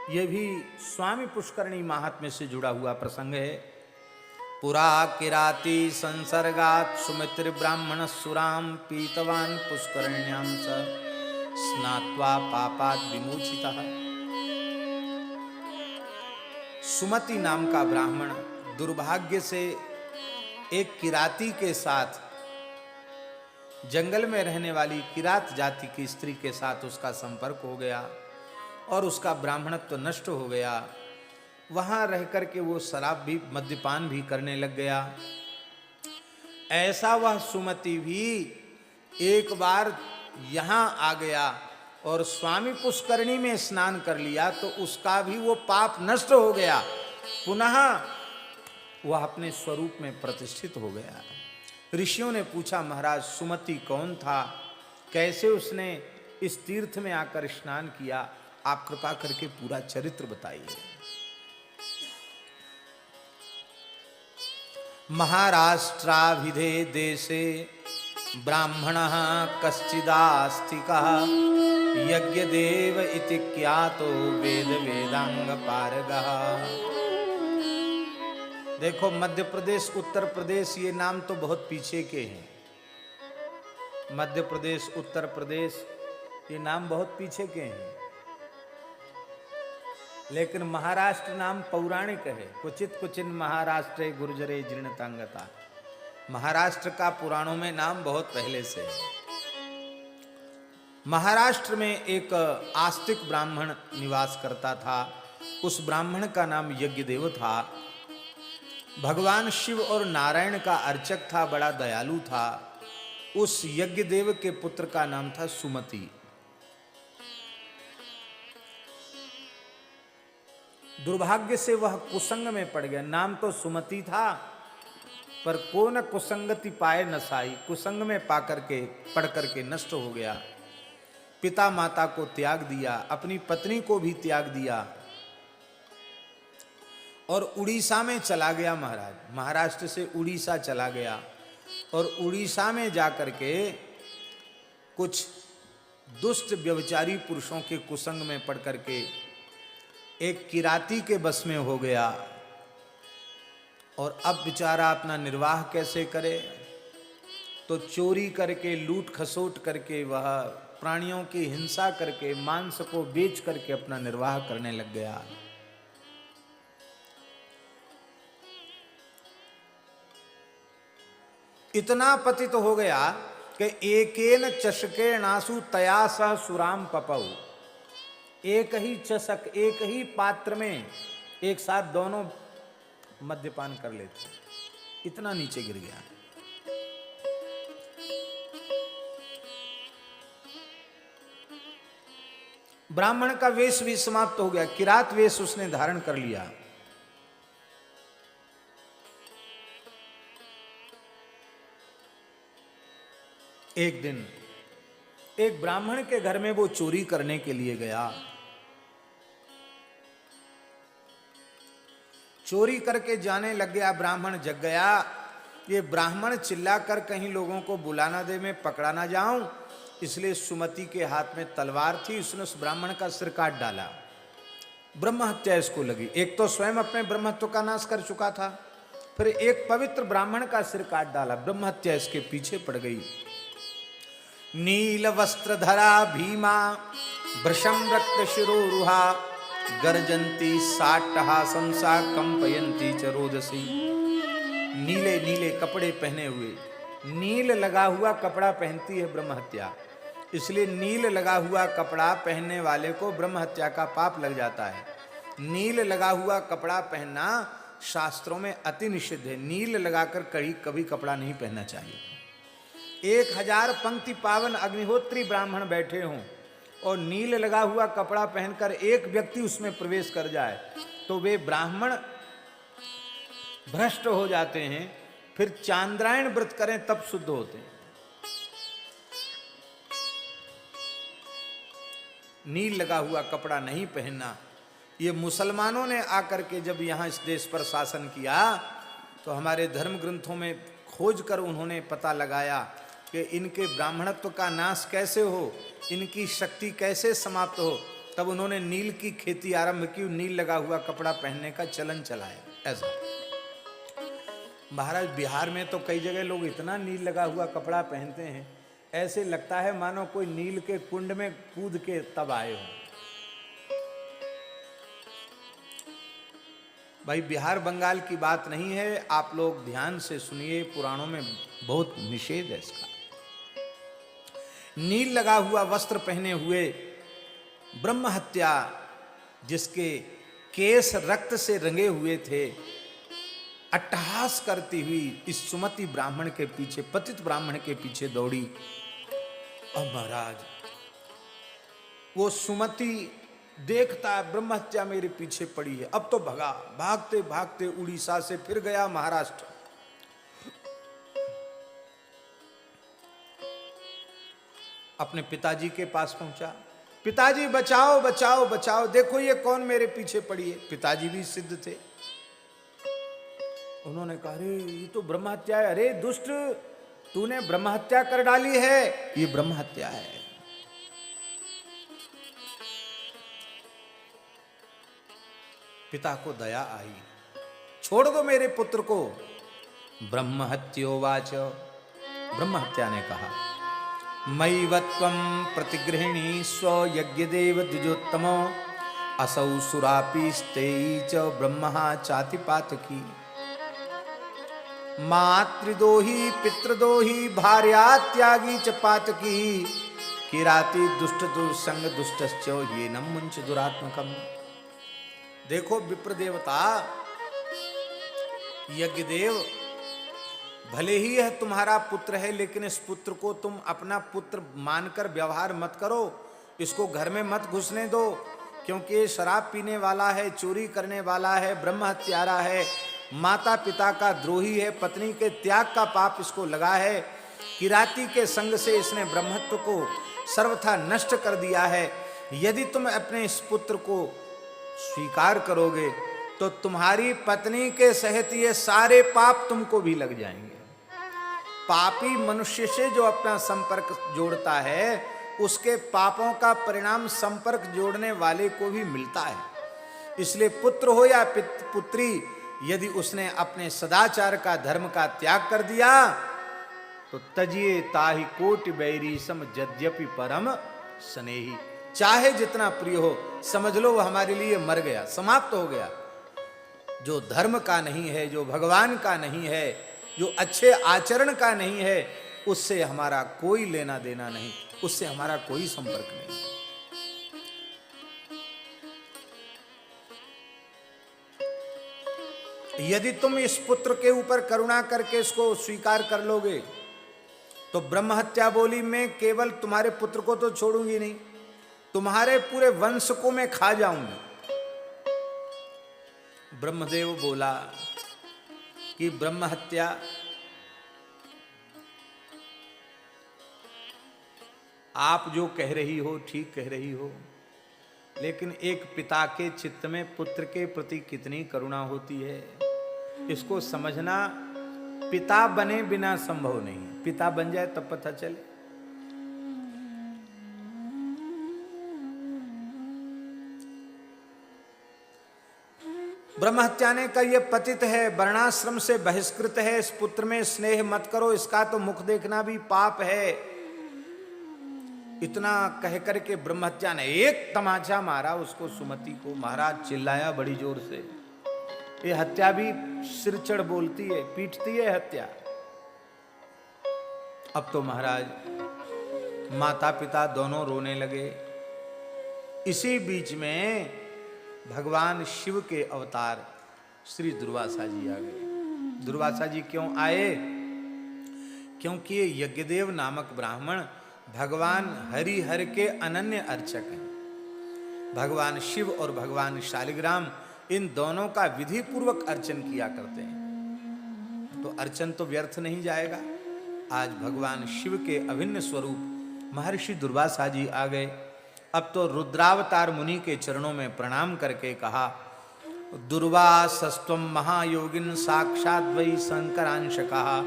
यह भी स्वामी पुष्करणी महात्म्य से जुड़ा हुआ प्रसंग है। पुरा किराती संसर्गात सुमित्र ब्राह्मण सुराम पीतवान पुष्करण्यां स स्नात्वा पापात विमोचितः। सुमति नाम का ब्राह्मण दुर्भाग्य से एक किराती के साथ, जंगल में रहने वाली किरात जाति की स्त्री के साथ उसका संपर्क हो गया और उसका ब्राह्मणत्व नष्ट हो गया। वहां रह करके वो शराब भी, मद्यपान भी करने लग गया। ऐसा वह सुमति भी एक बार यहां आ गया और स्वामी पुष्करणी में स्नान कर लिया तो उसका भी वो पाप नष्ट हो गया, पुनः वह अपने स्वरूप में प्रतिष्ठित हो गया। ऋषियों ने पूछा, महाराज सुमति कौन था, कैसे उसने इस तीर्थ में आकर स्नान किया, आप कृपा करके पूरा चरित्र बताइए। महाराष्ट्राभिधे देशे ब्राह्मणः कश्चिदास्तिकः यज्ञदेव इति ख्यातो वेद वेदांग पारगः। देखो, मध्य प्रदेश, उत्तर प्रदेश, ये नाम तो बहुत पीछे के हैं। मध्य प्रदेश, उत्तर प्रदेश, ये नाम बहुत पीछे के हैं, लेकिन महाराष्ट्र नाम पौराणिक है। क्वचित क्वचिन महाराष्ट्र गुर्जरे जीर्णतांगता। महाराष्ट्र का पुराणों में नाम बहुत पहले से है। महाराष्ट्र में एक आस्तिक ब्राह्मण निवास करता था। उस ब्राह्मण का नाम यज्ञदेव था। भगवान शिव और नारायण का अर्चक था, बड़ा दयालु था। उस यज्ञदेव के पुत्र का नाम था सुमति। दुर्भाग्य से वह कुसंग में पड़ गया। नाम तो सुमति था, पर को न कुसंगति पाए नसाई, कुसंग में पाकर के पढ़ करके नष्ट हो गया। पिता माता को त्याग दिया, अपनी पत्नी को भी त्याग दिया और उड़ीसा में चला गया। महाराज महाराष्ट्र से उड़ीसा चला गया और उड़ीसा में जाकर के कुछ दुष्ट व्यभिचारी पुरुषों के कुसंग में पड़ करके एक किराती के बस में हो गया। और अब बेचारा अपना निर्वाह कैसे करे, तो चोरी करके लूट खसोट करके वह प्राणियों की हिंसा करके मांस को बेच करके अपना निर्वाह करने लग गया। इतना पतित तो हो गया कि एकेन चषके नासु तया सह सुराम पपऊ, एक ही चषक एक ही पात्र में एक साथ दोनों मद्यपान कर लेते, इतना नीचे गिर गया। ब्राह्मण का वेश भी समाप्त हो गया, किरात वेश उसने धारण कर लिया। एक दिन एक ब्राह्मण के घर में वो चोरी करने के लिए गया। चोरी करके जाने लग गया, ब्राह्मण जग गया। ये ब्राह्मण चिल्ला कर कहीं लोगों को बुला ना दे, मैं पकड़ा ना जाऊं, इसलिए सुमति के हाथ में तलवार थी, उसने उस ब्राह्मण का सिर काट डाला। ब्रह्म हत्या इसको लगी। एक तो स्वयं अपने ब्रह्मत्व का नाश कर चुका था, फिर एक पवित्र ब्राह्मण का सिर काट डाला। ब्रह्म हत्या इसके पीछे पड़ गई। नील वस्त्र धरा भीमा भृशम रक्त शिरोरुहा गर्जंती साटहा संसा कंपयंती चरोदसी। नीले नीले कपड़े पहने हुए, नील लगा हुआ कपड़ा पहनती है ब्रह्म हत्या, इसलिए नील लगा हुआ कपड़ा पहनने वाले को ब्रह्म हत्या का पाप लग जाता है। नील लगा हुआ कपड़ा पहनना शास्त्रों में अति निषिद्ध है। नील लगाकर कभी कपड़ा नहीं पहनना चाहिए। 1000 पंक्ति पावन अग्निहोत्री ब्राह्मण बैठे हों और नील लगा हुआ कपड़ा पहनकर एक व्यक्ति उसमें प्रवेश कर जाए तो वे ब्राह्मण भ्रष्ट हो जाते हैं, फिर चांद्रायण व्रत करें तब शुद्ध होते हैं। नील लगा हुआ कपड़ा नहीं पहनना। ये मुसलमानों ने आकर के जब यहाँ इस देश पर शासन किया तो हमारे धर्म ग्रंथों में खोज कर उन्होंने पता लगाया कि इनके ब्राह्मणत्व का नाश कैसे हो, इनकी शक्ति कैसे समाप्त हो। तब उन्होंने नील की खेती आरंभ की, नील लगा हुआ कपड़ा पहनने का चलन चलाया। ऐसा महाराज बिहार में तो कई जगह लोग इतना नील लगा हुआ कपड़ा पहनते हैं, ऐसे लगता है मानो कोई नील के कुंड में कूद के तब आए हो। भाई बिहार बंगाल की बात नहीं है, आप लोग ध्यान से सुनिए, पुराणों में बहुत निषेध है इसका। नील लगा हुआ वस्त्र पहने हुए ब्रह्म हत्या, जिसके केस रक्त से रंगे हुए थे, अट्टहास करती हुई इस सुमति ब्राह्मण के पीछे, पतित ब्राह्मण के पीछे दौड़ी। अब महाराज वो सुमति देखता है ब्रह्म हत्या मेरे पीछे पड़ी है, अब तो भगा, भागते भागते उड़ीसा से फिर गया महाराष्ट्र। अपने पिताजी के पास पहुंचा, पिताजी बचाओ बचाओ बचाओ, देखो ये कौन मेरे पीछे पड़ी है। पिताजी भी सिद्ध थे, उन्होंने कहा अरे ये तो ब्रह्म हत्या है। अरे दुष्ट, तूने ब्रह्म हत्या कर डाली है, ये ब्रह्म हत्या है। पिता को दया आई, छोड़ दो मेरे पुत्र को। ब्रह्म हत्योवाच, ब्रह्म हत्या ने कहा मयिवत्वं प्रतिगृहिणी स्व यज्ञदेव द्विजोत्तमो असौ सुरापीस्ते च ब्रह्मः चातिपातकी। मातृदोही पितृदोही भार्या त्यागी च पातकी। किराती दुष्ट दुर्संग दुष्टश्च ये नम मुंच दुरात्मकम। देखो विप्र देवता यज्ञदेव, भले ही यह तुम्हारा पुत्र है, लेकिन इस पुत्र को तुम अपना पुत्र मानकर व्यवहार मत करो, इसको घर में मत घुसने दो। क्योंकि ये शराब पीने वाला है, चोरी करने वाला है, ब्रह्म हत्यारा है, माता पिता का द्रोही है, पत्नी के त्याग का पाप इसको लगा है, किराती के संग से इसने ब्रह्मत्व को सर्वथा नष्ट कर दिया है। यदि तुम अपने इस पुत्र को स्वीकार करोगे तो तुम्हारी पत्नी के सहित ये सारे पाप तुमको भी लग जाएंगे। पापी मनुष्य से जो अपना संपर्क जोड़ता है उसके पापों का परिणाम संपर्क जोड़ने वाले को भी मिलता है। इसलिए पुत्र हो या पुत्री, यदि उसने अपने सदाचार का, धर्म का त्याग कर दिया तो तजिए ताहि कोटि बैरी सम यद्यपि परम स्नेही। चाहे जितना प्रिय हो, समझ लो वो हमारे लिए मर गया, समाप्त हो गया। जो धर्म का नहीं है, जो भगवान का नहीं है, जो अच्छे आचरण का नहीं है, उससे हमारा कोई लेना देना नहीं, उससे हमारा कोई संपर्क नहीं। यदि तुम इस पुत्र के ऊपर करुणा करके इसको स्वीकार कर लोगे तो ब्रह्म हत्या बोली, मैं केवल तुम्हारे पुत्र को तो छोड़ूंगी नहीं, तुम्हारे पूरे वंश को मैं खा जाऊंगी। ब्रह्मदेव बोला कि ब्रह्म हत्या आप जो कह रही हो ठीक कह रही हो, लेकिन एक पिता के चित्त में पुत्र के प्रति कितनी करुणा होती है, इसको समझना पिता बने बिना संभव नहीं। पिता बन जाए तब पता चले। ब्रह्महत्या ने कहा यह पतित है, वर्णाश्रम से बहिष्कृत है, इस पुत्र में स्नेह मत करो, इसका तो मुख देखना भी पाप है। इतना कह करके ब्रह्महत्या ने एक तमाचा मारा उसको, सुमति को। महाराज चिल्लाया बड़ी जोर से। ये हत्या भी सिर चढ़ बोलती है, पीटती है हत्या। अब तो महाराज माता पिता दोनों रोने लगे। इसी बीच में भगवान शिव के अवतार श्री दुर्वासा जी आ गए। दुर्वासा जी क्यों आए? क्योंकि ये यज्ञदेव नामक ब्राह्मण भगवान हरिहर के अनन्य अर्चक हैं। भगवान शिव और भगवान शालिग्राम इन दोनों का विधि पूर्वक अर्चन किया करते हैं, तो अर्चन तो व्यर्थ नहीं जाएगा। आज भगवान शिव के अभिन्न स्वरूप महर्षि दुर्वासा जी आ गए। अब तो रुद्रावतार मुनि के चरणों में प्रणाम करके कहा, दुर्वासस्त्वं महायोगिन साक्षात वै शंकरांश कहा,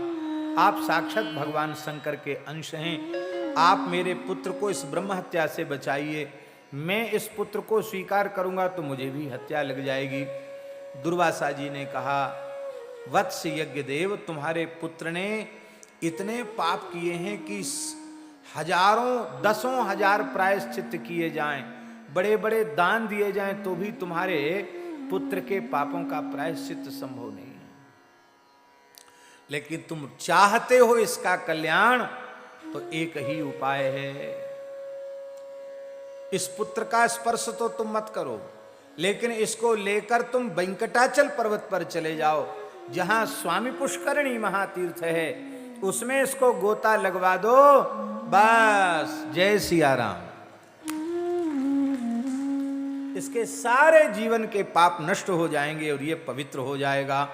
आप साक्षात भगवान शंकर के अंश हैं। आप मेरे पुत्र को इस ब्रह्म हत्या से बचाइए। मैं इस पुत्र को स्वीकार करूंगा तो मुझे भी हत्या लग जाएगी। दुर्वासा जी ने कहा, वत्स यज्ञदेव, तुम्हारे पुत्र ने इतने पाप किए हैं कि हजारों दसों हजार प्रायश्चित किए जाएं, बड़े बड़े दान दिए जाएं, तो भी तुम्हारे पुत्र के पापों का प्रायश्चित संभव नहीं है। लेकिन तुम चाहते हो इसका कल्याण, तो एक ही उपाय है। इस पुत्र का स्पर्श तो तुम मत करो, लेकिन इसको लेकर तुम वेंकटाचल पर्वत पर चले जाओ, जहां स्वामी पुष्करणी महातीर्थ है, उसमें इसको गोता लगवा दो। बस, जय सिया राम। इसके सारे जीवन के पाप नष्ट हो जाएंगे और ये पवित्र हो जाएगा।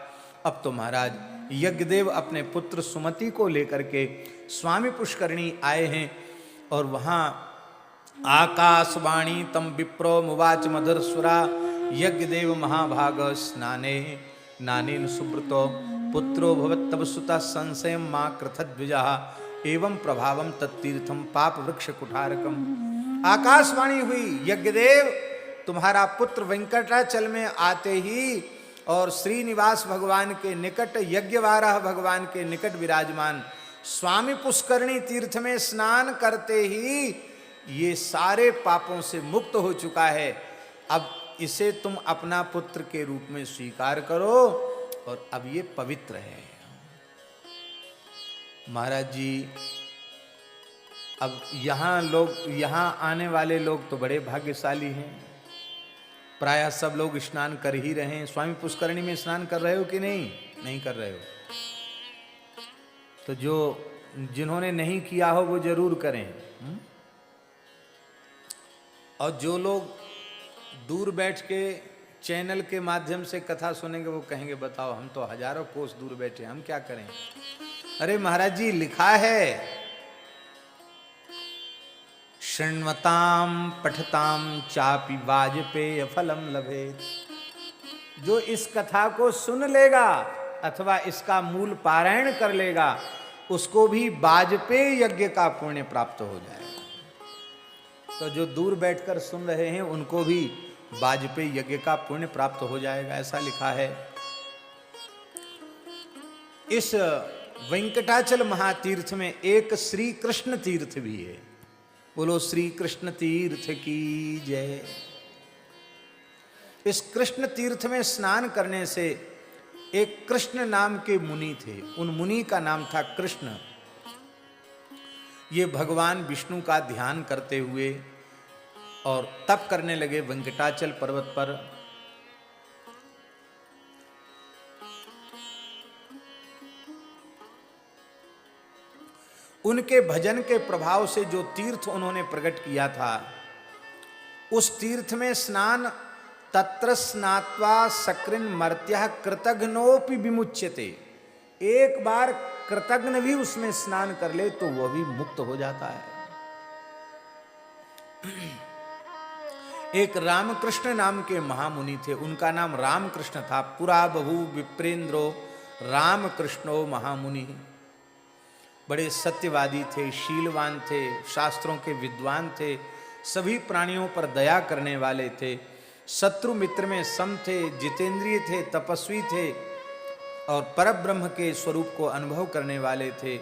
अब तो महाराज यज्ञदेव अपने पुत्र सुमति को लेकर के स्वामी पुष्करणी आए हैं, और वहां आकाशवाणी तम विप्रो मुवाच मधुर सुरा यज्ञदेव महाभाग स्नाने नानेन सुब्रतो पुत्रो भवत्तव सुता संशय मां कृतद्विजा एवं प्रभावम तत्तीर्थम पाप वृक्ष कुठारकम। आकाशवाणी हुई, यज्ञदेव तुम्हारा पुत्र वेंकटाचल में आते ही और श्रीनिवास भगवान के निकट, यज्ञवाराह भगवान के निकट विराजमान स्वामी पुष्करणी तीर्थ में स्नान करते ही ये सारे पापों से मुक्त हो चुका है। अब इसे तुम अपना पुत्र के रूप में स्वीकार करो और अब ये पवित्र है। महाराज जी, अब यहाँ आने वाले लोग तो बड़े भाग्यशाली हैं। प्रायः सब लोग स्नान कर ही रहे हैं। स्वामी पुष्करणी में स्नान कर रहे हो कि नहीं? नहीं कर रहे हो तो जिन्होंने नहीं किया हो वो जरूर करें। और जो लोग दूर बैठ के चैनल के माध्यम से कथा सुनेंगे, वो कहेंगे बताओ हम तो हजारों कोस दूर बैठे, हम क्या करें। अरे महाराज जी, लिखा है शृण्वताम पठताम चापि वाजपेय फलम लभेत। जो इस कथा को सुन लेगा अथवा इसका मूल पारायण कर लेगा, उसको भी वाजपेय यज्ञ का पुण्य प्राप्त हो जाएगा। तो जो दूर बैठकर सुन रहे हैं उनको भी वाजपेय यज्ञ का पुण्य प्राप्त हो जाएगा, ऐसा लिखा है। इस वेंकटाचल महातीर्थ में एक श्री कृष्ण तीर्थ भी है। बोलो श्री कृष्ण तीर्थ की जय। इस कृष्ण तीर्थ में स्नान करने से एक कृष्ण नाम के मुनि थे, उन मुनि का नाम था कृष्ण। ये भगवान विष्णु का ध्यान करते हुए और तप करने लगे वेंकटाचल पर्वत पर। उनके भजन के प्रभाव से जो तीर्थ उन्होंने प्रकट किया था, उस तीर्थ में स्नान तत्र स्नात्वा सकृन मर्त्य कृतघ्नोपि विमुच्यते। एक बार कृतघ्न भी उसमें स्नान कर ले तो वह भी मुक्त हो जाता है। एक रामकृष्ण नाम के महामुनि थे, उनका नाम रामकृष्ण था। पुरा बहु विप्रेंद्रो रामकृष्णो महामुनि। बड़े सत्यवादी थे, शीलवान थे, शास्त्रों के विद्वान थे, सभी प्राणियों पर दया करने वाले थे, शत्रु मित्र में सम थे, जितेंद्रिय थे, तपस्वी थे और परब्रह्म के स्वरूप को अनुभव करने वाले थे।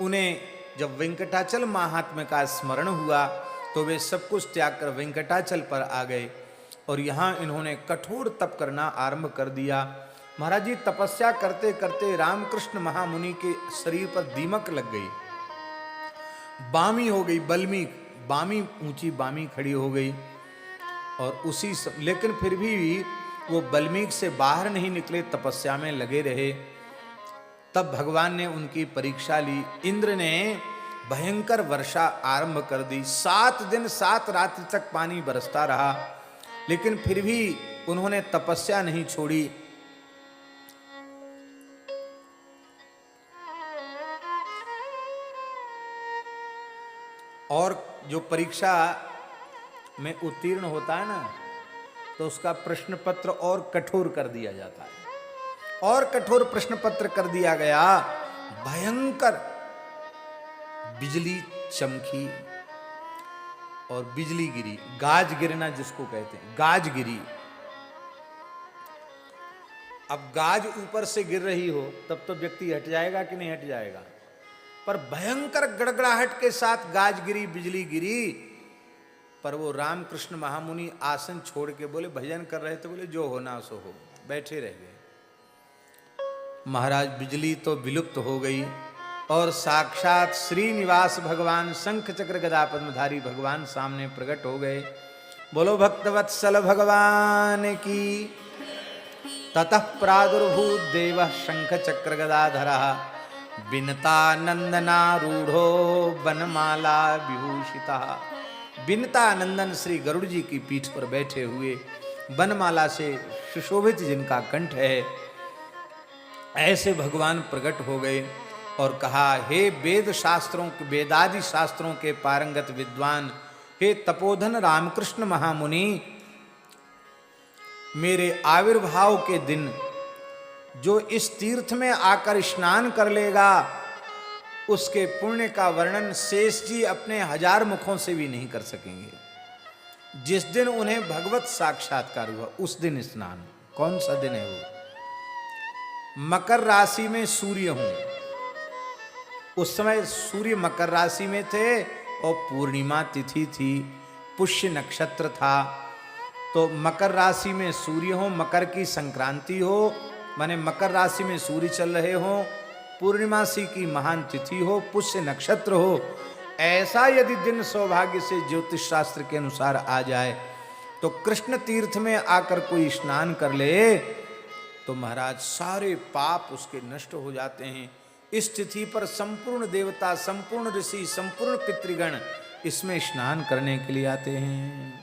उन्हें जब वेंकटाचल महात्म्य का स्मरण हुआ तो वे सब कुछ त्याग कर वेंकटाचल पर आ गए और यहाँ इन्होंने कठोर तप करना आरंभ कर दिया। महाराज जी तपस्या करते करते रामकृष्ण महामुनि के शरीर पर दीमक लग गई, बामी हो गई, बामी ऊंची बामी खड़ी हो गई और लेकिन फिर भी वो बल्मीक से बाहर नहीं निकले, तपस्या में लगे रहे। तब भगवान ने उनकी परीक्षा ली। इंद्र ने भयंकर वर्षा आरंभ कर दी। 7 दिन 7 रात्रि तक पानी बरसता रहा, लेकिन फिर भी उन्होंने तपस्या नहीं छोड़ी। और जो परीक्षा में उत्तीर्ण होता है ना, तो उसका प्रश्न पत्र और कठोर कर दिया जाता है। और कठोर प्रश्न पत्र कर दिया गया। भयंकर बिजली चमकी और बिजली गिरी, गाज गिरना जिसको कहते हैं, गाज गिरी। अब गाज ऊपर से गिर रही हो तब तो व्यक्ति हट जाएगा कि नहीं हट जाएगा, पर भयंकर गड़गड़ाहट के साथ गाज गिरी, बिजली गिरी। पर वो रामकृष्ण महामुनि आसन छोड़ के बोले, भजन कर रहे थे, बोले जो होना सो हो, बैठे रह गए। महाराज बिजली तो विलुप्त हो गई और साक्षात श्रीनिवास भगवान शंख चक्र गदा पद्मधारी भगवान सामने प्रकट हो गए। बोलो भक्तवत्सल भगवान की। ततः प्रादुर्भूत देव शंख चक्र गदाधरः विनता नंदनारूढ़ो बनमाला विभूषितः। विनता नंदन श्री गरुड़ जी की पीठ पर बैठे हुए, बनमाला से सुशोभित जिनका कंठ है, ऐसे भगवान प्रकट हो गए और कहा, हे वेद शास्त्रों, वेदादि शास्त्रों के पारंगत विद्वान, हे तपोधन रामकृष्ण महामुनि, मेरे आविर्भाव के दिन जो इस तीर्थ में आकर स्नान कर लेगा, उसके पुण्य का वर्णन शेष जी अपने 1000 मुखों से भी नहीं कर सकेंगे। जिस दिन उन्हें भगवत साक्षात्कार हुआ उस दिन स्नान। कौन सा दिन है वो? मकर राशि में सूर्य हूं, उस समय सूर्य मकर राशि में थे और पूर्णिमा तिथि थी, पुष्य नक्षत्र था। तो मकर राशि में सूर्य हो, मकर की संक्रांति हो, माने मकर राशि में सूर्य चल रहे हो, पूर्णिमासी की महान तिथि हो, पुष्य नक्षत्र हो, ऐसा यदि दिन सौभाग्य से ज्योतिष शास्त्र के अनुसार आ जाए तो कृष्ण तीर्थ में आकर कोई स्नान कर ले तो महाराज सारे पाप उसके नष्ट हो जाते हैं। इस तिथि पर संपूर्ण देवता, संपूर्ण ऋषि, संपूर्ण पितृगण इसमें स्नान करने के लिए आते हैं।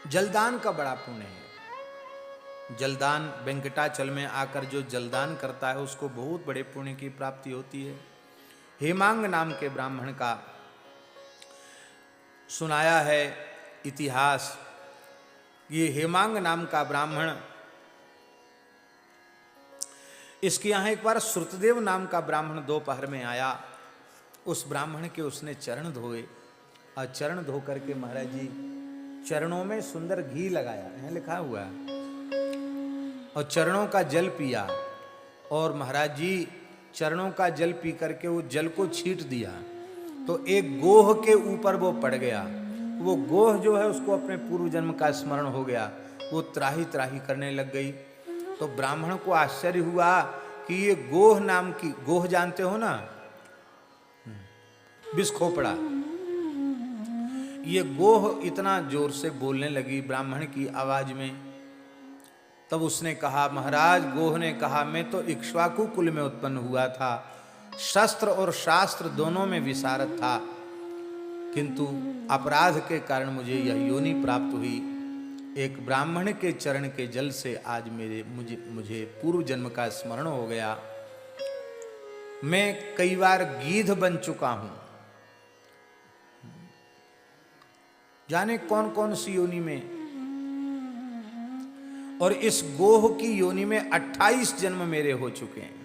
जलदान का बड़ा पुण्य है। जलदान, वेंकटाचल में आकर जो जलदान करता है उसको बहुत बड़े पुण्य की प्राप्ति होती है। हेमांग नाम के ब्राह्मण का सुनाया है इतिहास। ये हेमांग नाम का ब्राह्मण, इसके यहाँ एक बार श्रुतदेव नाम का ब्राह्मण दोपहर में आया। उस ब्राह्मण के उसने चरण धोए और चरण धो करके महाराज जी चरणों में सुंदर घी लगाया, यहाँ लिखा हुआ है, और चरणों का जल पिया। और महाराज जी चरणों का जल पी करके वो जल को छींट दिया तो एक गोह के ऊपर वो पड़ गया। वो गोह जो है उसको अपने पूर्व जन्म का स्मरण हो गया। वो त्राही त्राही करने लग गई। तो ब्राह्मण को आश्चर्य हुआ कि ये गोह नाम की, गोह जानते हो ना, बिस्खोपड़ा, ये गोह इतना जोर से बोलने लगी ब्राह्मण की आवाज में। तब उसने कहा, महाराज गोह ने कहा, मैं तो इक्ष्वाकु कुल में उत्पन्न हुआ था, शस्त्र और शास्त्र दोनों में विशारद था, किंतु अपराध के कारण मुझे यह योनि प्राप्त हुई। एक ब्राह्मण के चरण के जल से आज मुझे पूर्व जन्म का स्मरण हो गया। मैं कई बार गीध बन चुका हूं, जाने कौन कौन सी योनि में, और इस गोह की योनि में 28 जन्म मेरे हो चुके हैं।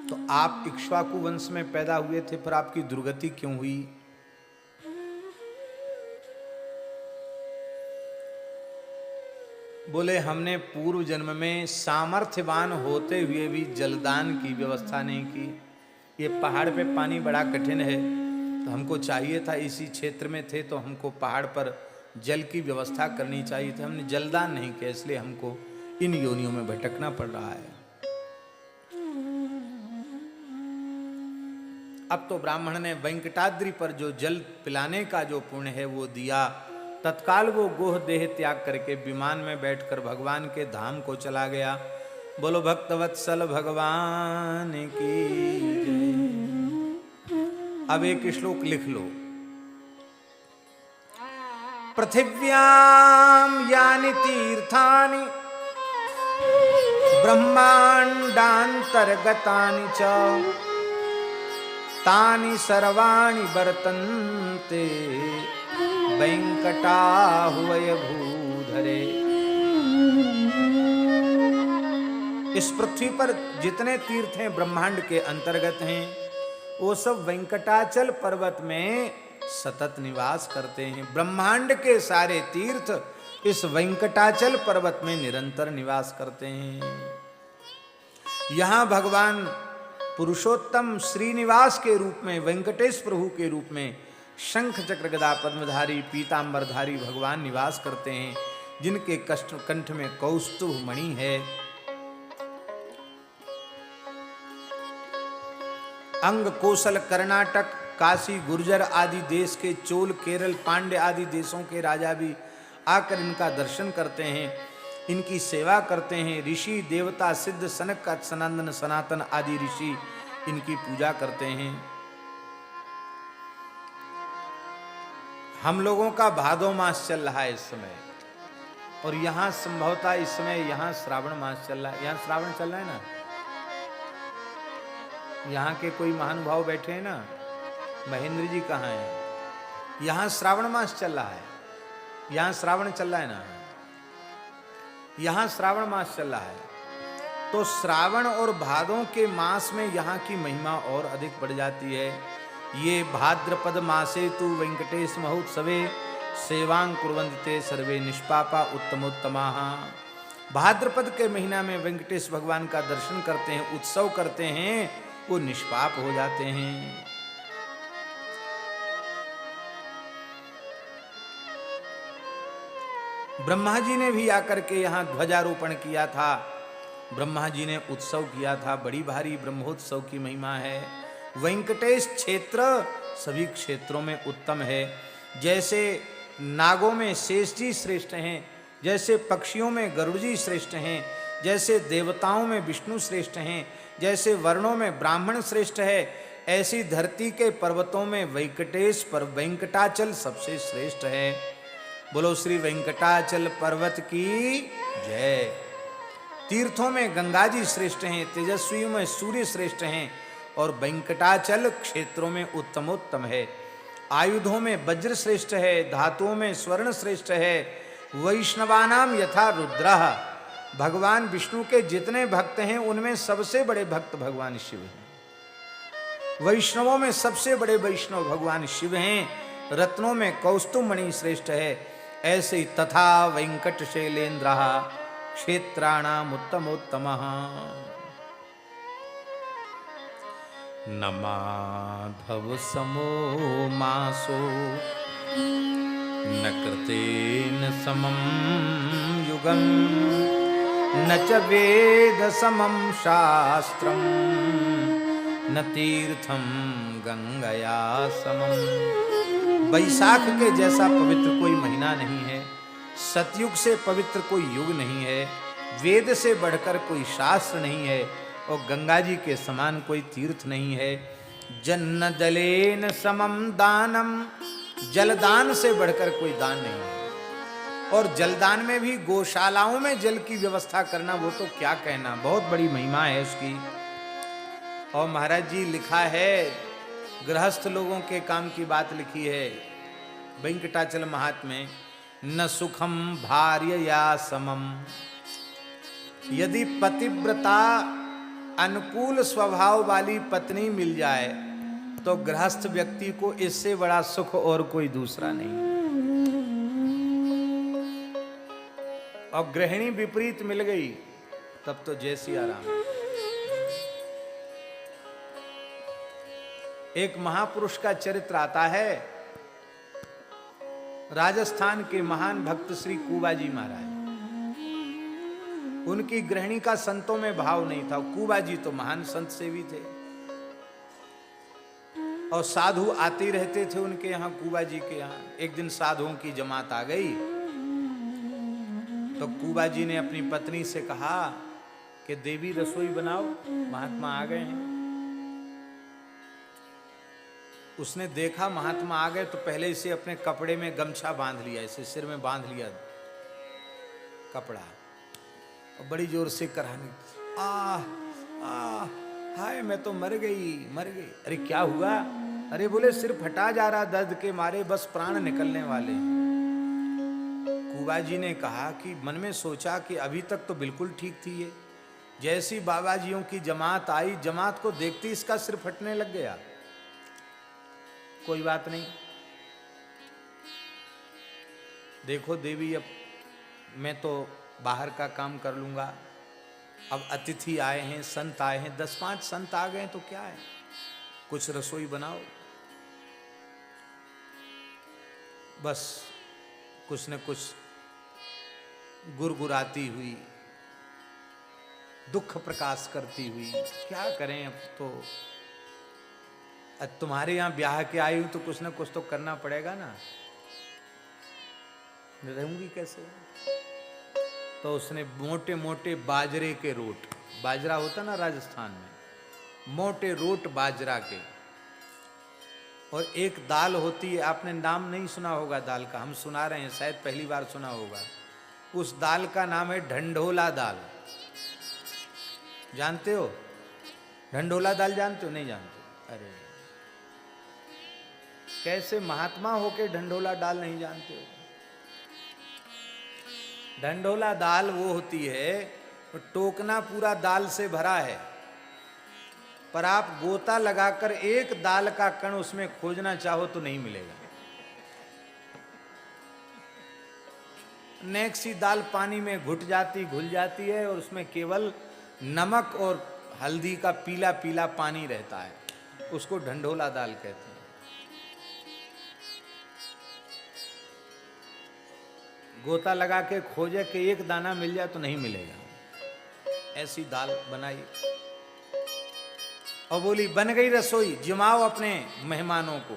तो आप इक्ष्वाकु वंश में पैदा हुए थे, फिर आपकी दुर्गति क्यों हुई? बोले हमने पूर्व जन्म में सामर्थ्यवान होते हुए भी जलदान की व्यवस्था नहीं की। ये पहाड़ पे पानी बड़ा कठिन है, तो हमको चाहिए था, इसी क्षेत्र में थे तो हमको पहाड़ पर जल की व्यवस्था करनी चाहिए थी, हमने जलदान नहीं किया, इसलिए हमको इन योनियों में भटकना पड़ रहा है। अब तो ब्राह्मण ने वेंकटाद्रि पर जो जल पिलाने का जो पुण्य है वो दिया। तत्काल वो गोह देह त्याग करके विमान में बैठकर भगवान के धाम को चला गया। बोलो भक्तवत्सल भगवान की जय। अब एक श्लोक लिख लो। पृथिव्याम यानि तीर्थानि ब्रह्मांडांतर्गतानि च तानि सर्वाणि वर्तन्ते वेंकटाहुवय भूधरे। इस पृथ्वी पर जितने तीर्थ हैं ब्रह्मांड के अंतर्गत हैं, वो सब वेंकटाचल पर्वत में सतत निवास करते हैं। ब्रह्मांड के सारे तीर्थ इस वेंकटाचल पर्वत में निरंतर निवास करते हैं। यहां भगवान पुरुषोत्तम श्रीनिवास के रूप में, वेंकटेश प्रभु के रूप में शंख चक्र गदा पद्मधारी पीतांबरधारी भगवान निवास करते हैं, जिनके कंठ में कौस्तुभ मणि है। अंग कौशल कर्नाटक काशी गुर्जर आदि देश के, चोल केरल पांड्य आदि देशों के राजा भी आकर इनका दर्शन करते हैं, इनकी सेवा करते हैं। ऋषि देवता सिद्ध सनक सनंदन सनातन आदि ऋषि इनकी पूजा करते हैं। हम लोगों का भादो मास चल रहा है इस समय, और यहाँ संभवतः इस समय यहाँ श्रावण मास चल रहा है। यहाँ श्रावण चल रहा है ना, यहाँ के कोई महानुभाव बैठे हैं ना, महेंद्र जी कहाँ हैं? यहाँ श्रावण मास चल रहा है, यहाँ श्रावण चल रहा है ना, यहाँ श्रावण मास चल रहा है। तो श्रावण और भादों के मास में यहाँ की महिमा और अधिक बढ़ जाती है। ये भाद्रपद मासे तु वेंकटेश महोत्सवे सेवां कुर्वन्ते सर्वे निष्पापा उत्तमोत्तमाः। भाद्रपद के महीना में वेंकटेश भगवान का दर्शन करते हैं, उत्सव करते हैं, वो निष्पाप हो जाते हैं। ब्रह्मा जी ने भी आकर के यहाँ ध्वजारोपण किया था, ब्रह्मा जी ने उत्सव किया था, बड़ी भारी ब्रह्मोत्सव की महिमा है। वेंकटेश क्षेत्र सभी क्षेत्रों में उत्तम है। जैसे नागों में शेष जी श्रेष्ठ हैं, जैसे पक्षियों में गरुड़ जी श्रेष्ठ हैं, जैसे देवताओं में विष्णु श्रेष्ठ हैं, जैसे वर्णों में ब्राह्मण श्रेष्ठ है, ऐसी धरती के पर्वतों में वेंकटेश पर वेंकटाचल सबसे श्रेष्ठ है। बोलो श्री वेंकटाचल पर्वत की जय। तीर्थों में गंगा जी श्रेष्ठ हैं, तेजस्वियों में सूर्य श्रेष्ठ हैं, और वेंकटाचल क्षेत्रों में उत्तमोत्तम है। आयुधों में वज्र श्रेष्ठ है, धातुओं में स्वर्ण श्रेष्ठ है। वैष्णवानाम यथा रुद्रः, भगवान विष्णु के जितने भक्त हैं उनमें सबसे बड़े भक्त भगवान शिव हैं। वैष्णवों में सबसे बड़े वैष्णव भगवान शिव हैं। रत्नों में कौस्तुभमणि श्रेष्ठ है। ऐसे तथा वेंकट शैलेन्द्र क्षेत्राणाम उत्तमोत्तमः। न माधव समो मासो न कृतेन समं युगं न च वेद समं शास्त्रं न तीर्थम गंगया समम। वैशाख के जैसा पवित्र कोई महीना नहीं है, सतयुग से पवित्र कोई युग नहीं है, वेद से बढ़कर कोई शास्त्र नहीं है, और गंगा जी के समान कोई तीर्थ नहीं है। जन्न जलेन समम दानम, जलदान से बढ़कर कोई दान नहीं है। और जलदान में भी गौशालाओं में जल की व्यवस्था करना, वो तो क्या कहना, बहुत बड़ी महिमा है उसकी। और महाराज जी लिखा है, गृहस्थ लोगों के काम की बात लिखी है वेंकटाचल महात्म्य। न सुखम भार्य या समम, यदि पतिव्रता अनुकूल स्वभाव वाली पत्नी मिल जाए तो गृहस्थ व्यक्ति को इससे बड़ा सुख और कोई दूसरा नहीं। और गृहिणी विपरीत मिल गई तब तो जय सिया राम। एक महापुरुष का चरित्र आता है। राजस्थान के महान भक्त श्री कुबाजी महाराज, उनकी गृहिणी का संतों में भाव नहीं था। कुबाजी तो महान संत सेवी थे और साधु आते रहते थे उनके यहाँ, कुबाजी के यहाँ। एक दिन साधुओं की जमात आ गई तो कुबाजी ने अपनी पत्नी से कहा कि देवी रसोई बनाओ, महात्मा आ गए हैं। उसने देखा महात्मा आ गए तो पहले इसे अपने कपड़े में गमछा बांध लिया, इसे सिर में बांध लिया कपड़ा, और बड़ी जोर से कराहनी, हाय मैं तो मर गई मर गई। अरे क्या हुआ? अरे बोले सिर फटा जा रहा दर्द के मारे, बस प्राण निकलने वाले। कुबाजी ने कहा कि मन में सोचा कि अभी तक तो बिल्कुल ठीक थी ये, जैसी बाबाजियों की जमात आई, जमात को देखते इसका सिर फटने लग गया। कोई बात नहीं, देखो देवी अब मैं तो बाहर का काम कर लूंगा, अब अतिथि आए हैं, संत आए हैं, 10-5 संत आ गए तो क्या है, कुछ रसोई बनाओ। बस कुछ न कुछ गुरगुराती हुई, दुख प्रकाश करती हुई, क्या करें अब तो तुम्हारे यहाँ ब्याह के आई हूं तो कुछ ना कुछ तो करना पड़ेगा ना, रहूंगी कैसे। तो उसने मोटे मोटे बाजरे के रोट, बाजरा होता ना राजस्थान में, मोटे रोट बाजरा के, और एक दाल होती है, आपने नाम नहीं सुना होगा दाल का, हम सुना रहे हैं, शायद पहली बार सुना होगा। उस दाल का नाम है ढंढोला दाल। जानते हो ढंढोला दाल? जानते हो? नहीं जानते? अरे कैसे महात्मा होके ढंढोला दाल नहीं जानते हो? ढंढोला दाल वो होती है, टोकना पूरा दाल से भरा है, पर आप गोता लगाकर एक दाल का कण उसमें खोजना चाहो तो नहीं मिलेगा। नेक्स्ट ही दाल पानी में घुल जाती है और उसमें केवल नमक और हल्दी का पीला पीला पानी रहता है, उसको ढंढोला दाल कहते हैं। गोता लगा के खोजे कि एक दाना मिल जाए तो नहीं मिलेगा। ऐसी दाल बनाई और बोली बन गई रसोई, जमाओ अपने मेहमानों को।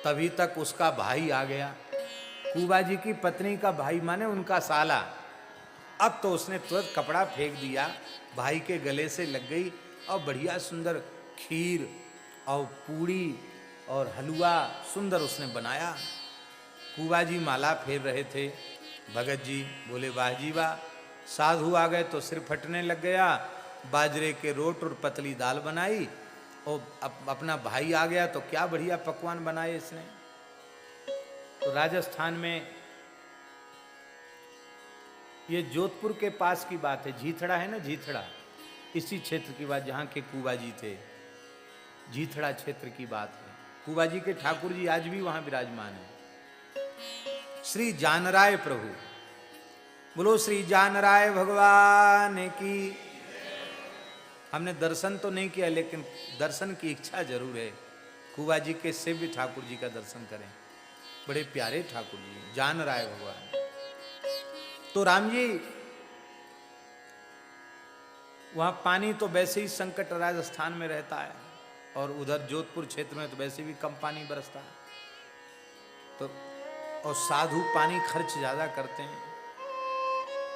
तभी तक उसका भाई आ गया, कुबाजी की पत्नी का भाई, माने उनका साला, अब तो उसने तुरंत कपड़ा फेंक दिया, भाई के गले से लग गई और बढ़िया सुंदर खीर और पूड़ी और हलवा सुंदर उसने बनाया। कुबा जी माला फेर रहे थे, भगत जी बोले वाह जी वाह, साधु आ गए तो सिर फटने लग गया। बाजरे के रोट और पतली दाल बनाई, और अपना भाई आ गया तो क्या बढ़िया पकवान बनाए इसने। तो राजस्थान में ये जोधपुर के पास की बात है, झीथड़ा है ना, झीथड़ा, इसी क्षेत्र की बात, जहाँ के कुबा जी थे, झीथड़ा क्षेत्र की बात है। कुबा जी के ठाकुर जी आज भी वहां विराजमान है। श्री जानराय प्रभु, बोलो श्री जानराय भगवान की। हमने दर्शन तो नहीं किया, लेकिन दर्शन की इच्छा जरूर है। कुबा जी के सेव्य ठाकुर जी का दर्शन करें, बड़े प्यारे ठाकुर जी, जानराय भगवान। तो राम जी, वहां पानी तो वैसे ही संकट राजस्थान में रहता है, और उधर जोधपुर क्षेत्र में तो वैसे भी कम पानी बरसता है, तो और साधु पानी खर्च ज्यादा करते हैं,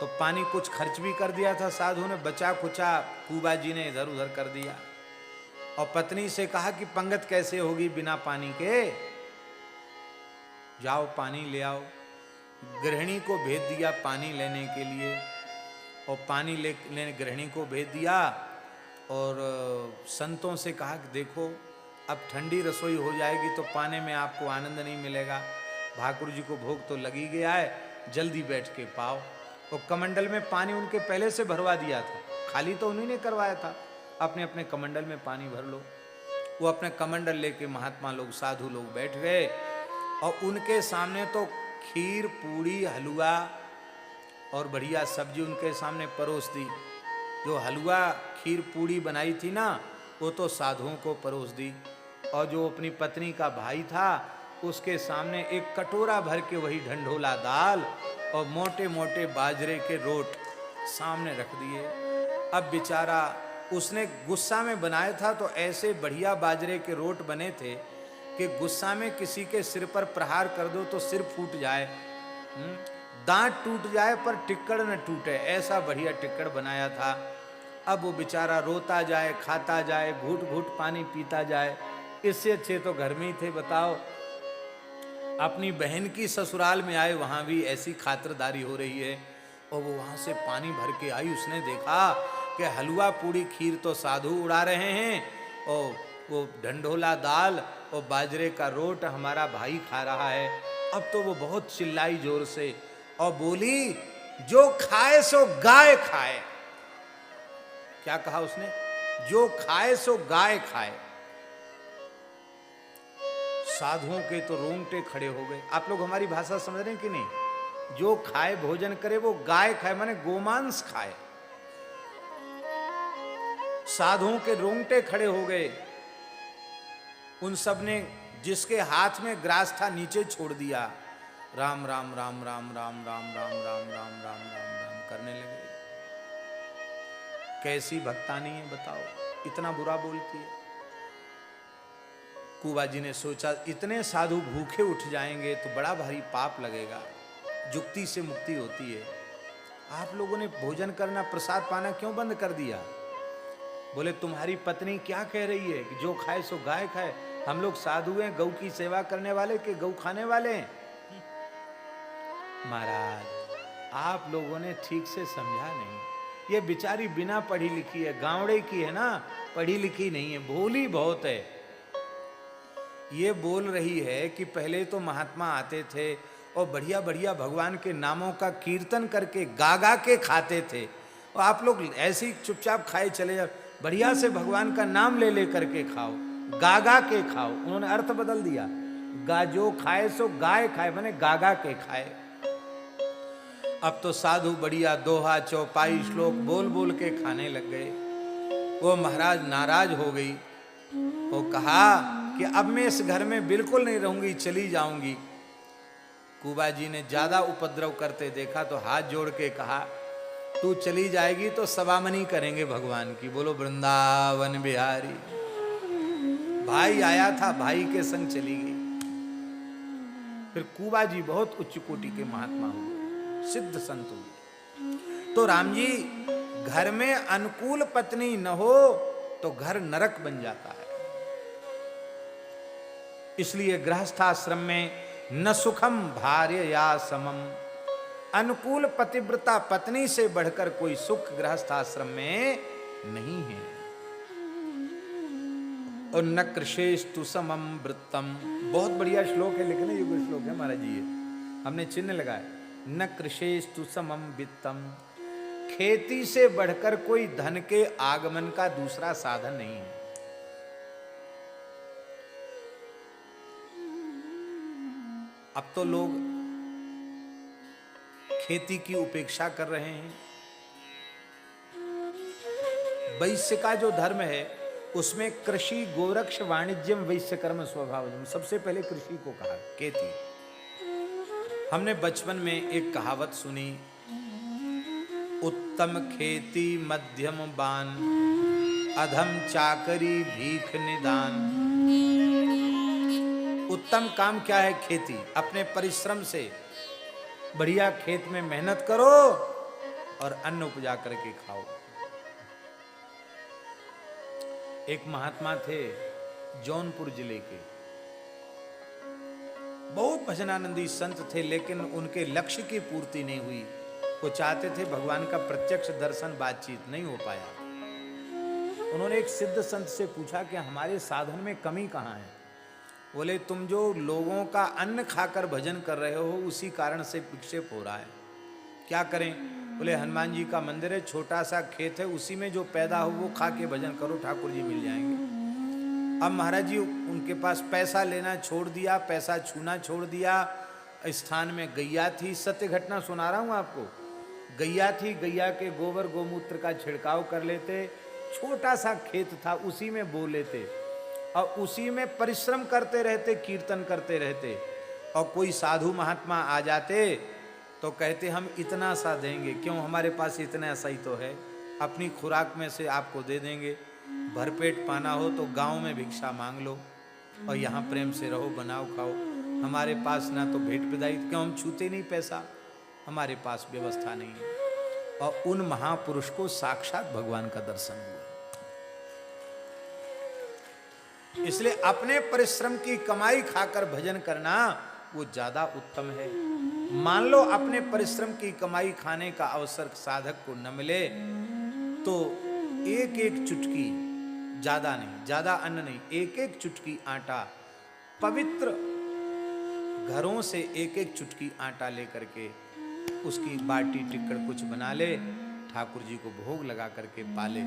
तो पानी कुछ खर्च भी कर दिया था साधु ने, बचा खुचा कुबा जी ने इधर उधर कर दिया। और पत्नी से कहा कि पंगत कैसे होगी बिना पानी के, जाओ पानी ले आओ। गृहिणी को भेज दिया पानी लेने के लिए, और पानी लेने गृहिणी को भेज दिया, और संतों से कहा कि देखो अब ठंडी रसोई हो जाएगी तो पाने में आपको आनंद नहीं मिलेगा, ठाकुर जी को भोग तो लग ही गया है, जल्दी बैठ के पाओ। और कमंडल में पानी उनके पहले से भरवा दिया था, खाली तो उन्हीं ने करवाया था, अपने अपने कमंडल में पानी भर लो। वो अपने कमंडल लेके महात्मा लोग, साधु लोग बैठ गए, और उनके सामने तो खीर पूड़ी हलवा और बढ़िया सब्जी उनके सामने परोस दी। जो हलवा खीर पूड़ी बनाई थी ना, वो तो साधुओं को परोस दी, और जो अपनी पत्नी का भाई था उसके सामने एक कटोरा भर के वही ढंढोला दाल और मोटे मोटे बाजरे के रोट सामने रख दिए। अब बेचारा, उसने गुस्सा में बनाया था तो ऐसे बढ़िया बाजरे के रोट बने थे कि गुस्सा में किसी के सिर पर प्रहार कर दो तो सिर फूट जाए, दांत टूट जाए पर टिक्कड़ न टूटे, ऐसा बढ़िया टिक्कड़ बनाया था। अब वो बेचारा रोता जाए, खाता जाए, घूट घूट पानी पीता जाए, इससे अच्छे तो घर में ही थे। बताओ, अपनी बहन की ससुराल में आए, वहां भी ऐसी खातिरदारी हो रही है, और वो वहां से पानी भर के आई। उसने देखा कि हलवा पूड़ी खीर तो साधु उड़ा रहे हैं, और वो ढंढोला दाल और बाजरे का रोट हमारा भाई खा रहा है। अब तो वो बहुत चिल्लाई जोर से और बोली, जो खाए सो गाय खाए। क्या कहा उसने? जो खाए सो गाय खाए। साधुओं के तो रोंगटे खड़े हो गए। आप लोग हमारी भाषा समझ रहे हैं कि नहीं? जो खाए भोजन करे वो गाय खाए, माने गोमांस खाए। साधुओं के रोंगटे खड़े हो गए। उन सब ने जिसके हाथ में ग्रास था नीचे छोड़ दिया, राम राम राम राम राम राम राम राम राम राम राम राम करने लगे। कैसी भक्तानी है बताओ, इतना बुरा बोलती है। कुबा जी ने सोचा, इतने साधु भूखे उठ जाएंगे तो बड़ा भारी पाप लगेगा, जुक्ति से मुक्ति होती है। आप लोगों ने भोजन करना, प्रसाद पाना क्यों बंद कर दिया? बोले, तुम्हारी पत्नी क्या कह रही है कि जो खाए सो गाय खाए? हम लोग साधु हैं, गौ की सेवा करने वाले के गौ खाने वाले हैं। महाराज, आप लोगों ने ठीक से समझा नहीं। ये बेचारी बिना पढ़ी लिखी है, गांवड़े की है ना, पढ़ी लिखी नहीं है, भोली बहुत है। ये बोल रही है कि पहले तो महात्मा आते थे और बढ़िया बढ़िया भगवान के नामों का कीर्तन करके गा गा के खाते थे, और आप लोग ऐसे ही चुपचाप खाए चले जाओ। बढ़िया से भगवान का नाम ले ले करके खाओ, गा गा के खाओ। उन्होंने अर्थ बदल दिया, गा जो खाए सो गाय खाए, माने गा गा के खाए। अब तो साधु बढ़िया दोहा चौपाई श्लोक बोल बोल के खाने लग गए। वो महाराज नाराज हो गई। वो कहा कि अब मैं इस घर में बिल्कुल नहीं रहूंगी, चली जाऊंगी। कुबा जी ने ज्यादा उपद्रव करते देखा तो हाथ जोड़ के कहा, तू चली जाएगी तो सवामनी करेंगे भगवान की। बोलो वृंदावन बिहारी। भाई आया था, भाई के संग चली गई। फिर कुबा जी बहुत उच्च कोटि के महात्मा हुए, सिद्ध संत हुए। तो राम जी, घर में अनुकूल पत्नी न हो तो घर नरक बन जाता है। इसलिए गृहस्थाश्रम में न सुखम भार्य या समम, अनुकूल पतिव्रता पत्नी से बढ़कर कोई सुख गृहस्थाश्रम में नहीं है। और न कृषेस्तु समम वृत्तम, बहुत बढ़िया श्लोक है, लेकिन युग श्लोक है महाराज जी, ये हमने चिन्ह लगाया। न कृषेस्तु समम वित्तम, खेती से बढ़कर कोई धन के आगमन का दूसरा साधन नहीं है। अब तो लोग खेती की उपेक्षा कर रहे हैं। वैश्य का जो धर्म है उसमें कृषि गोरक्ष वाणिज्यम वैश्य कर्म स्वभावजम, सबसे पहले कृषि को कहा, खेती। हमने बचपन में एक कहावत सुनी, उत्तम खेती मध्यम बान, अधम चाकरी भीख निदान। उत्तम काम क्या है? खेती। अपने परिश्रम से बढ़िया खेत में मेहनत करो और अन्न उपजा करके खाओ। एक महात्मा थे जौनपुर जिले के, बहुत भजनानंदी संत थे, लेकिन उनके लक्ष्य की पूर्ति नहीं हुई। वो चाहते थे भगवान का प्रत्यक्ष दर्शन, बातचीत नहीं हो पाया। उन्होंने एक सिद्ध संत से पूछा कि हमारे साधन में कमी कहाँ है? बोले, तुम जो लोगों का अन्न खाकर भजन कर रहे हो उसी कारण से विक्षेप हो रहा है। क्या करें? बोले, हनुमान जी का मंदिर है, छोटा सा खेत है, उसी में जो पैदा हो वो खा के भजन करो, ठाकुर जी मिल जाएंगे। अब महाराज जी उनके पास पैसा लेना छोड़ दिया, पैसा छूना छोड़ दिया। स्थान में गैया थी, सत्य घटना सुना रहा हूँ आपको। गैया थी, गैया के गोबर गोमूत्र का छिड़काव कर लेते, छोटा सा खेत था उसी में बो लेते और उसी में परिश्रम करते रहते, कीर्तन करते रहते। और कोई साधु महात्मा आ जाते तो कहते हम इतना सा देंगे, क्यों, हमारे पास इतना सा ही तो है, अपनी खुराक में से आपको दे देंगे। भरपेट पाना हो तो गांव में भिक्षा मांग लो और यहाँ प्रेम से रहो, बनाओ खाओ। हमारे पास ना तो भेंट विदाई, क्यों, हम छूते नहीं पैसा, हमारे पास व्यवस्था नहीं है। और उन महापुरुष को साक्षात भगवान का दर्शन हुआ। इसलिए अपने परिश्रम की कमाई खाकर भजन करना वो ज्यादा उत्तम है। मान लो अपने परिश्रम की कमाई खाने का अवसर साधक को न मिले तो एक एक चुटकी, ज्यादा नहीं, ज्यादा अन्न नहीं, एक एक चुटकी आटा, पवित्र घरों से एक एक चुटकी आटा लेकर के उसकी बाटी टिक्कड़ कुछ बना ले, ठाकुर जी को भोग लगा करके पाले,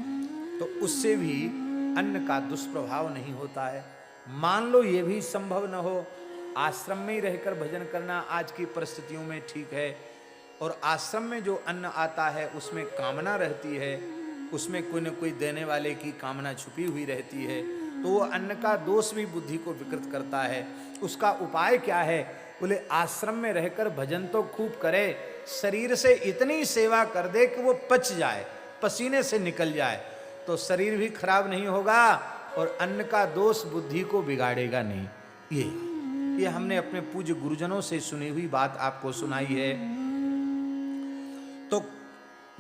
तो उससे भी अन्न का दुष्प्रभाव नहीं होता है। मान लो ये भी संभव न हो, आश्रम में ही रहकर भजन करना आज की परिस्थितियों में ठीक है। और आश्रम में जो अन्न आता है उसमें कामना रहती है, उसमें कोई न कोई देने वाले की कामना छुपी हुई रहती है, तो वो अन्न का दोष भी बुद्धि को विकृत करता है। उसका उपाय क्या है? बोले, आश्रम में रहकर भजन तो खूब करे, शरीर से इतनी सेवा कर दे कि वो पच जाए, पसीने से निकल जाए, तो शरीर भी खराब नहीं होगा और अन्न का दोष बुद्धि को बिगाड़ेगा नहीं। ये हमने अपने पूज्य गुरुजनों से सुनी हुई बात आपको सुनाई है। तो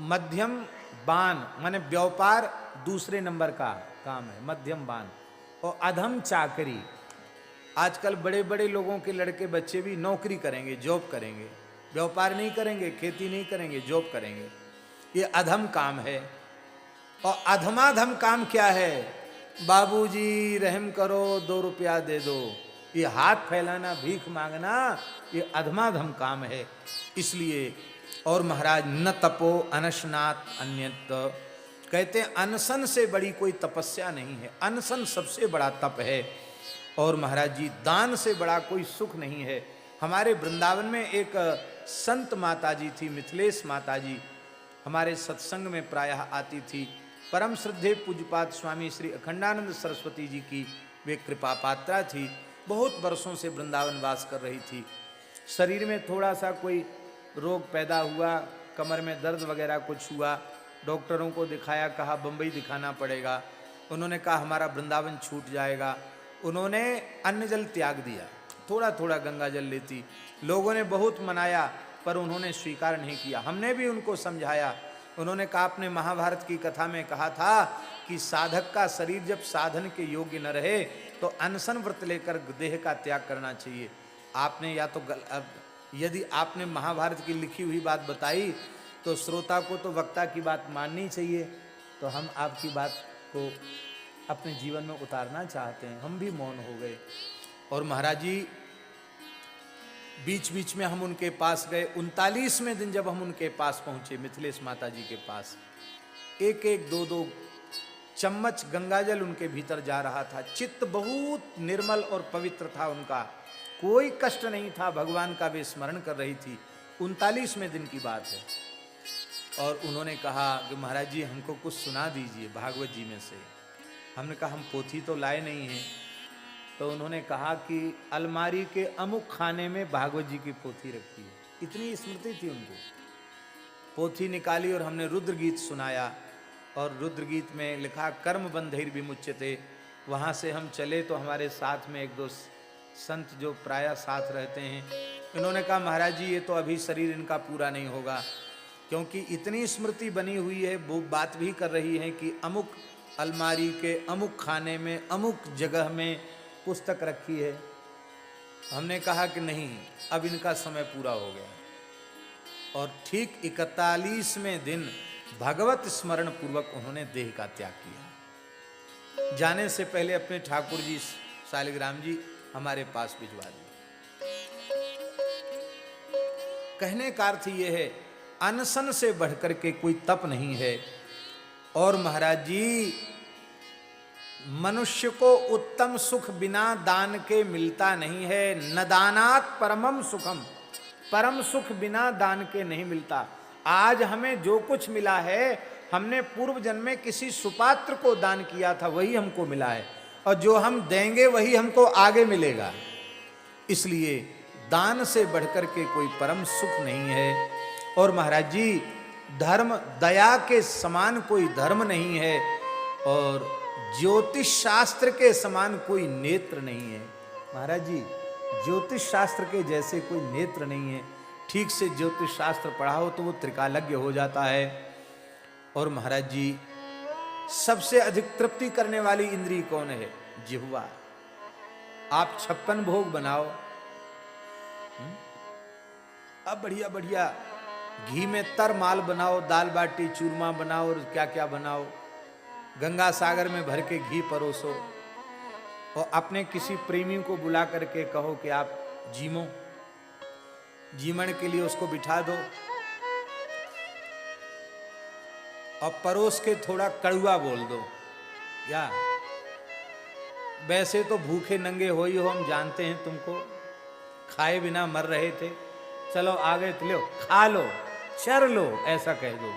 मध्यम बान माने व्यापार दूसरे नंबर का काम है, मध्यम बान। और अधम चाकरी, आजकल बड़े बड़े लोगों के लड़के बच्चे भी नौकरी करेंगे, जॉब करेंगे, व्यापार नहीं करेंगे, खेती नहीं करेंगे, जॉब करेंगे। ये अधम काम है। और अधमाधम काम क्या है? बाबूजी रहम करो, 2 रुपया दे दो, ये हाथ फैलाना, भीख मांगना, ये अधमाधम काम है। इसलिए और महाराज न तपो अनशनात अन्यत, कहते हैं अनशन से बड़ी कोई तपस्या नहीं है, अनशन सबसे बड़ा तप है। और महाराज जी दान से बड़ा कोई सुख नहीं है। हमारे वृंदावन में एक संत माता जी थी, मिथिलेश माता जी, हमारे सत्संग में प्रायः आती थी। परम श्रद्धेय पूज्यपाद स्वामी श्री अखंडानंद सरस्वती जी की वे कृपा पात्रा थी। बहुत वर्षों से वृंदावन वास कर रही थी। शरीर में थोड़ा सा कोई रोग पैदा हुआ, कमर में दर्द वगैरह कुछ हुआ, डॉक्टरों को दिखाया, कहा बम्बई दिखाना पड़ेगा। उन्होंने कहा हमारा वृंदावन छूट जाएगा। उन्होंने अन्न जल त्याग दिया, थोड़ा थोड़ा गंगा जल लेती। लोगों ने बहुत मनाया पर उन्होंने स्वीकार नहीं किया। हमने भी उनको समझाया। उन्होंने कहा, आपने महाभारत की कथा में कहा था कि साधक का शरीर जब साधन के योग्य न रहे तो अनशन व्रत लेकर देह का त्याग करना चाहिए। आपने या तो यदि आपने महाभारत की लिखी हुई बात बताई तो श्रोता को तो वक्ता की बात माननी चाहिए। तो हम आपकी बात को अपने जीवन में उतारना चाहते हैं। हम भी मौन हो गए। और महाराज जी बीच बीच में हम उनके पास गए। 39वें दिन जब हम उनके पास पहुंचे, मिथिलेश माता जी के पास, एक एक दो दो चम्मच गंगाजल उनके भीतर जा रहा था। चित्त बहुत निर्मल और पवित्र था उनका, कोई कष्ट नहीं था। भगवान का वे स्मरण कर रही थी। 39वें दिन की बात है। और उन्होंने कहा कि महाराज जी हमको कुछ सुना दीजिए भागवत जी में से। हमने कहा हम पोथी तो लाए नहीं हैं। तो उन्होंने कहा कि अलमारी के अमुक खाने में भागवत जी की पोथी रखी है। इतनी स्मृति थी उनको। पोथी निकाली और हमने रुद्र गीत सुनाया। और रुद्र गीत में लिखा कर्म बंधैर विमुच्यते। वहाँ से हम चले तो हमारे साथ में एक दो संत जो प्रायः साथ रहते हैं, इन्होंने कहा महाराज जी ये तो अभी शरीर इनका पूरा नहीं होगा, क्योंकि इतनी स्मृति बनी हुई है। वो बात भी कर रही है कि अमुक अलमारी के अमुक खाने में अमुक जगह में पुस्तक रखी है। हमने कहा कि नहीं, अब इनका समय पूरा हो गया। और ठीक 41वें दिन भगवत स्मरण पूर्वक उन्होंने देह का त्याग किया। जाने से पहले अपने ठाकुर जी शालिग्राम जी हमारे पास भिजवा दिए। कहने का अर्थ ये है, अनशन से बढ़कर के कोई तप नहीं है। और महाराज जी मनुष्य को उत्तम सुख बिना दान के मिलता नहीं है। न दानात परमम सुखम, परम सुख बिना दान के नहीं मिलता। आज हमें जो कुछ मिला है, हमने पूर्व जन्म में किसी सुपात्र को दान किया था, वही हमको मिला है। और जो हम देंगे वही हमको आगे मिलेगा। इसलिए दान से बढ़कर के कोई परम सुख नहीं है। और महाराज जी धर्म दया के समान कोई धर्म नहीं है। और ज्योतिष शास्त्र के समान कोई नेत्र नहीं है। महाराज जी ज्योतिष शास्त्र के जैसे कोई नेत्र नहीं है। ठीक से ज्योतिष शास्त्र पढ़ा हो तो वो त्रिकालज्ञ हो जाता है। और महाराज जी सबसे अधिक तृप्ति करने वाली इंद्रिय कौन है? जिह्वा। आप 56 भोग बनाओ, अब बढ़िया बढ़िया घी में तर माल बनाओ, दाल बाटी चूरमा बनाओ और क्या क्या बनाओ, गंगा सागर में भर के घी परोसो और अपने किसी प्रेमी को बुला करके कहो कि आप जीमो, जीमन के लिए उसको बिठा दो और परोस के थोड़ा कड़ुआ बोल दो। क्या वैसे तो भूखे नंगे हो ही हो, हम जानते हैं तुमको, खाए बिना मर रहे थे, चलो आगे लो, खा लो, चर लो, ऐसा कह दो।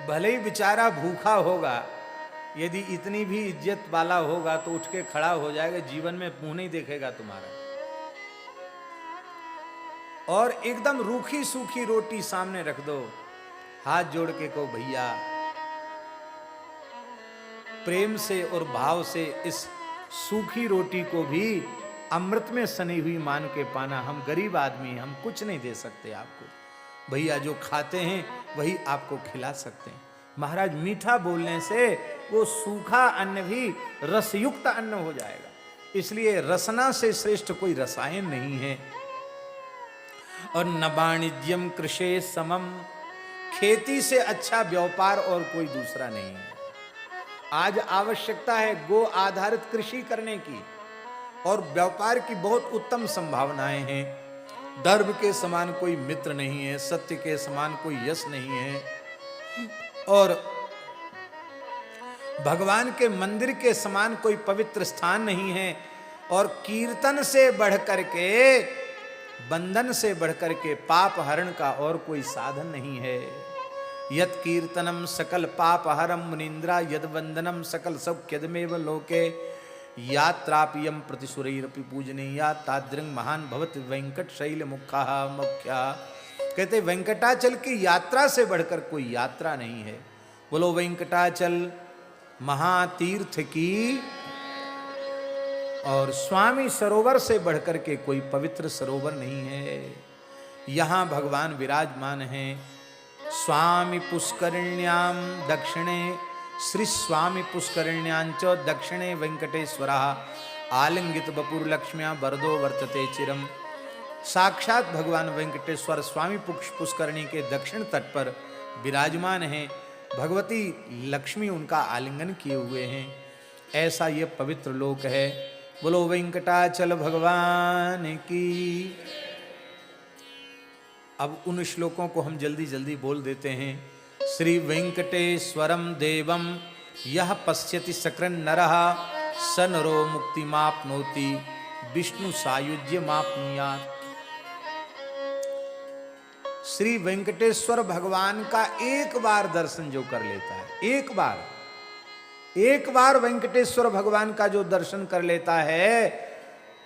भले ही बेचारा भूखा होगा, यदि इतनी भी इज्जत वाला होगा तो उठ के खड़ा हो जाएगा, जीवन में मुंह नहीं देखेगा तुम्हारा। और एकदम रूखी सूखी रोटी सामने रख दो, हाथ जोड़ के कहो भैया प्रेम से और भाव से इस सूखी रोटी को भी अमृत में सनी हुई मान के पाना। हम गरीब आदमी हैं, हम कुछ नहीं दे सकते आपको, भैया जो खाते हैं वही आपको खिला सकते हैं। महाराज मीठा बोलने से वो सूखा अन्न भी रसयुक्त अन्न हो जाएगा। इसलिए रसना से श्रेष्ठ कोई रसायन नहीं है। और न वाणिज्यम कृषे समम, खेती से अच्छा व्यापार और कोई दूसरा नहीं है। आज आवश्यकता है गो आधारित कृषि करने की, और व्यापार की बहुत उत्तम संभावनाएं हैं। धर्म के समान कोई मित्र नहीं है, सत्य के समान कोई यश नहीं है, और भगवान के मंदिर के समान कोई पवित्र स्थान नहीं है। और कीर्तन से बढ़कर के, बंधन से बढ़कर के पाप हरण का और कोई साधन नहीं है। यत् कीर्तनम सकल पाप हरम मुनीन्द्रा, यद वंदनम सकल सौख्यदमेव लोके, यात्रापियम प्रतिसुरैरपि पूजनीया, तादृंग महान भवत वेंकट शैल मुखा मुख्या। कहते वेंकटाचल की यात्रा से बढ़कर कोई यात्रा नहीं है। बोलो वेंकटाचल महातीर्थ की। और स्वामी सरोवर से बढ़कर के कोई पवित्र सरोवर नहीं है। यहाँ भगवान विराजमान हैं। स्वामी पुष्करिण्याम दक्षिणे श्री स्वामी पुष्करिण्याच दक्षिणे वेंकटेश्वर आलिंगित बपुर्लक्ष्म्या वरदो वर्तते चिरम। साक्षात भगवान वेंकटेश्वर स्वामी पुष्करणी के दक्षिण तट पर विराजमान हैं। भगवती लक्ष्मी उनका आलिंगन किए हुए हैं। ऐसा ये पवित्र लोक है। बोलो वेंकटाचल भगवान की। अब उन श्लोकों को हम जल्दी जल्दी बोल देते हैं। श्री वेंकटेश्वरम देवम यह पश्यति सकृन नरः स नरो मुक्तिमाप्नोति विष्णु सायुज्यमाप्नुयात्। श्री वेंकटेश्वर भगवान का एक बार दर्शन जो कर लेता है, एक बार वेंकटेश्वर भगवान का जो दर्शन कर लेता है,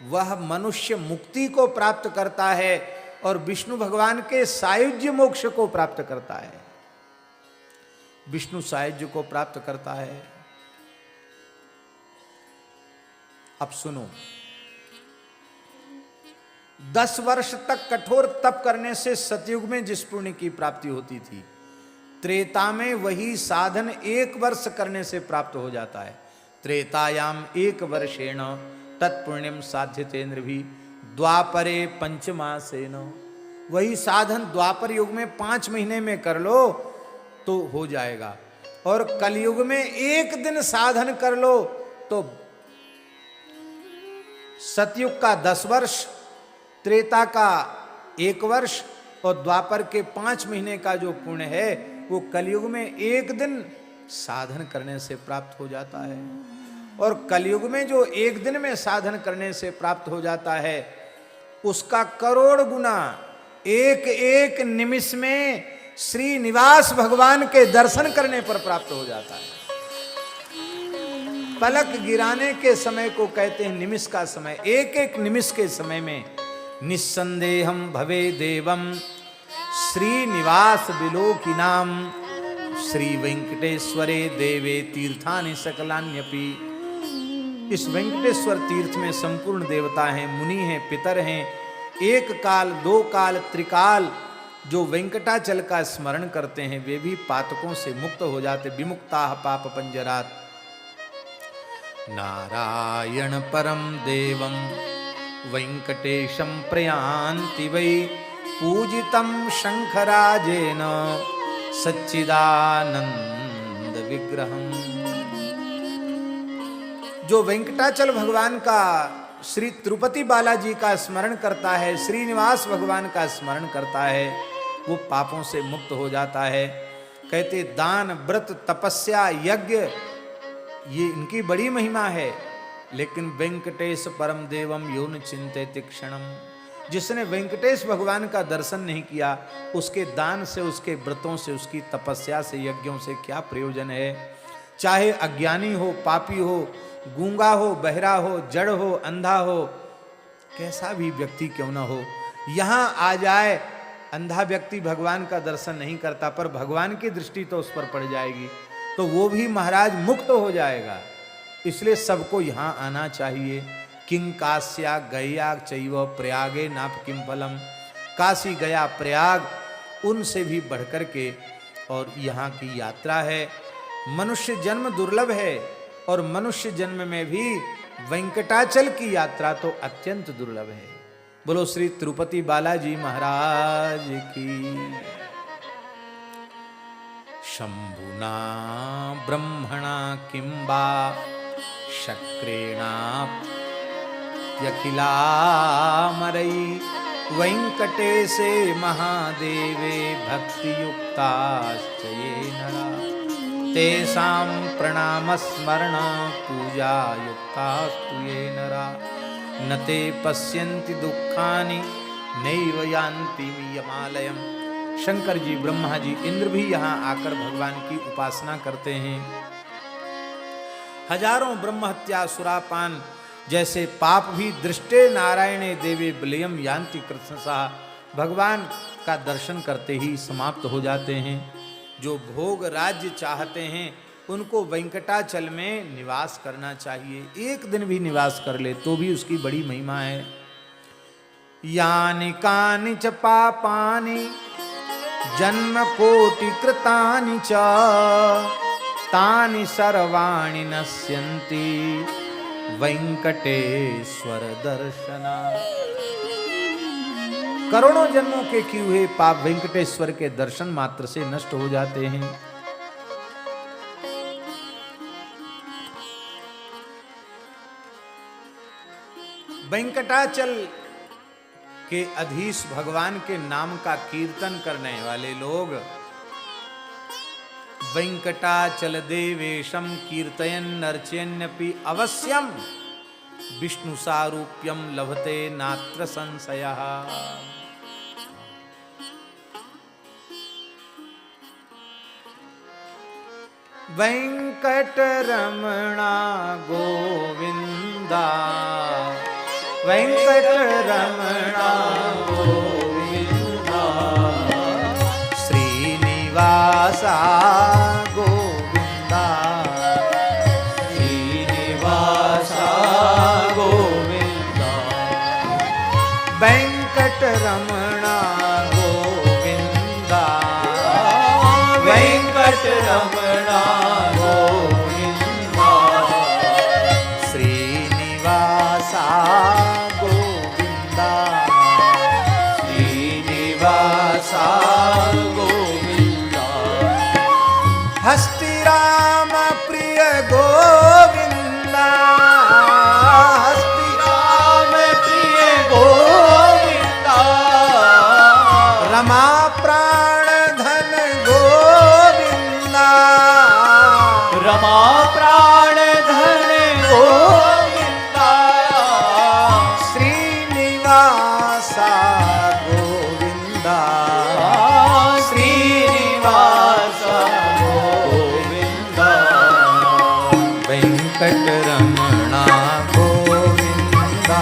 वह मनुष्य मुक्ति को प्राप्त करता है और विष्णु भगवान के सायुज्य मोक्ष को प्राप्त करता है। विष्णु सायुज्य को प्राप्त करता है। अब सुनो, 10 वर्ष तक कठोर तप करने से सतयुग में जिस पुण्य की प्राप्ति होती थी, त्रेता में वही साधन 1 वर्ष करने से प्राप्त हो जाता है। त्रेतायाम 1 वर्षेण तत्पुण्यम साध्यते नृभि द्वापरे 5 मासेन। वही साधन द्वापर युग में 5 महीने में कर लो तो हो जाएगा, और कलयुग में 1 दिन साधन कर लो तो सतयुग का 10 वर्ष, त्रेता का 1 वर्ष और द्वापर के 5 महीने का जो पुण्य है वो कलयुग में 1 दिन साधन करने से प्राप्त हो जाता है। और कलयुग में जो 1 दिन में साधन करने से प्राप्त हो जाता है, उसका करोड़ गुना 1 निमिष में श्रीनिवास भगवान के दर्शन करने पर प्राप्त हो जाता है। पलक गिराने के समय को कहते हैं निमिष का समय। 1 निमिष के समय में निस्संदेहम भवे देवम श्रीनिवास विलोकिनाम श्री वेंकटेश्वरे देवे तीर्थानि सकलान्यपि। इस वेंकटेश्वर तीर्थ में संपूर्ण देवता हैं, मुनि हैं, पितर हैं। 1 काल 2 काल त्रिकाल जो वेंकटाचल का स्मरण करते हैं वे भी पातकों से मुक्त हो जाते। विमुक्ता पाप पंजरात। नारायण परम देवम वेंकटेशम प्रयान्ति वै पूजितं शंखराजेन सच्चिदानंद विग्रहम। जो वेंकटाचल भगवान का, श्री तिरुपति बालाजी का स्मरण करता है, श्रीनिवास भगवान का स्मरण करता है, वो पापों से मुक्त हो जाता है। कहते दान व्रत तपस्या यज्ञ ये इनकी बड़ी महिमा है, लेकिन वेंकटेश परम देवम यो न चिंतेति क्षणम। जिसने वेंकटेश भगवान का दर्शन नहीं किया, उसके दान से, उसके व्रतों से, उसकी तपस्या से, यज्ञों से क्या प्रयोजन है। चाहे अज्ञानी हो, पापी हो, गूंगा हो, बहरा हो, जड़ हो, अंधा हो, कैसा भी व्यक्ति क्यों ना हो, यहां आ जाए। अंधा व्यक्ति भगवान का दर्शन नहीं करता, पर भगवान की दृष्टि तो उस पर पड़ जाएगी, तो वो भी महाराज मुक्त हो जाएगा। इसलिए सबको यहाँ आना चाहिए। किंग काश्या गया चैव प्रयागे नाप किम फलम। काशी गया प्रयाग उनसे भी बढ़कर के और यहाँ की यात्रा है। मनुष्य जन्म दुर्लभ है, और मनुष्य जन्म में भी वेंकटाचल की यात्रा तो अत्यंत दुर्लभ है। बोलो श्री तिरुपति बालाजी महाराज की। शंभुना ब्रह्मणा किंबा शक्रेणा यखिलामरई वेंकटेशे महादेवे भक्तियुक्ताश्च ये नरा तेषां प्रणामस्मरण पूजा युक्तास्तु ये नरा न ते पश्यन्ति दुःखानि नैव यान्ति यमालयम्। शंकर जी, ब्रह्मा जी, इंद्र भी यहाँ आकर भगवान की उपासना करते हैं। हजारों ब्रह्म हत्या सुरापान जैसे पाप भी दृष्टे नारायणे देवे विलयम यान्ति कृष्णसा, भगवान का दर्शन करते ही समाप्त हो जाते हैं। जो भोग राज्य चाहते हैं उनको वेंकटाचल में निवास करना चाहिए। 1 दिन भी निवास कर ले तो भी उसकी बड़ी महिमा है। यानि कानि च पापानि जन्म कोटि कृतानि च तानि सर्वाणि नश्यन्ति वेंकटेश्वर दर्शना। करोड़ों जन्मों के किए हुए पाप वेंकटेश्वर के दर्शन मात्र से नष्ट हो जाते हैं। वेंकटाचल के अधीश भगवान के नाम का कीर्तन करने वाले लोग वेंकटाचल देवेशम कीर्तयन् नर्चयन्नपि अवश्यम विष्णु सारूप्यम लभते नात्र संशयः। वेंकटरमणा गोविंदा वेंकटरमणा गोविंदा श्रीनिवासा गोविंदा श्रीनिवासा गोविंदा वेंकटरमणा गोविंदा वेंकटरमणा गोविंदा श्रीनिवासा गोविंदा श्रीनिवासा गोविंदा हस्ति राम प्रिय गोविंदा हस्ति राम प्रिय गोविंदा रमा प्राण धन गोविंदा रमा प्राण धन गोविंदा श्रीनिवासा गोविंदा श्रीनिवासा गोविंदा वेंकटरमणा गोविंदा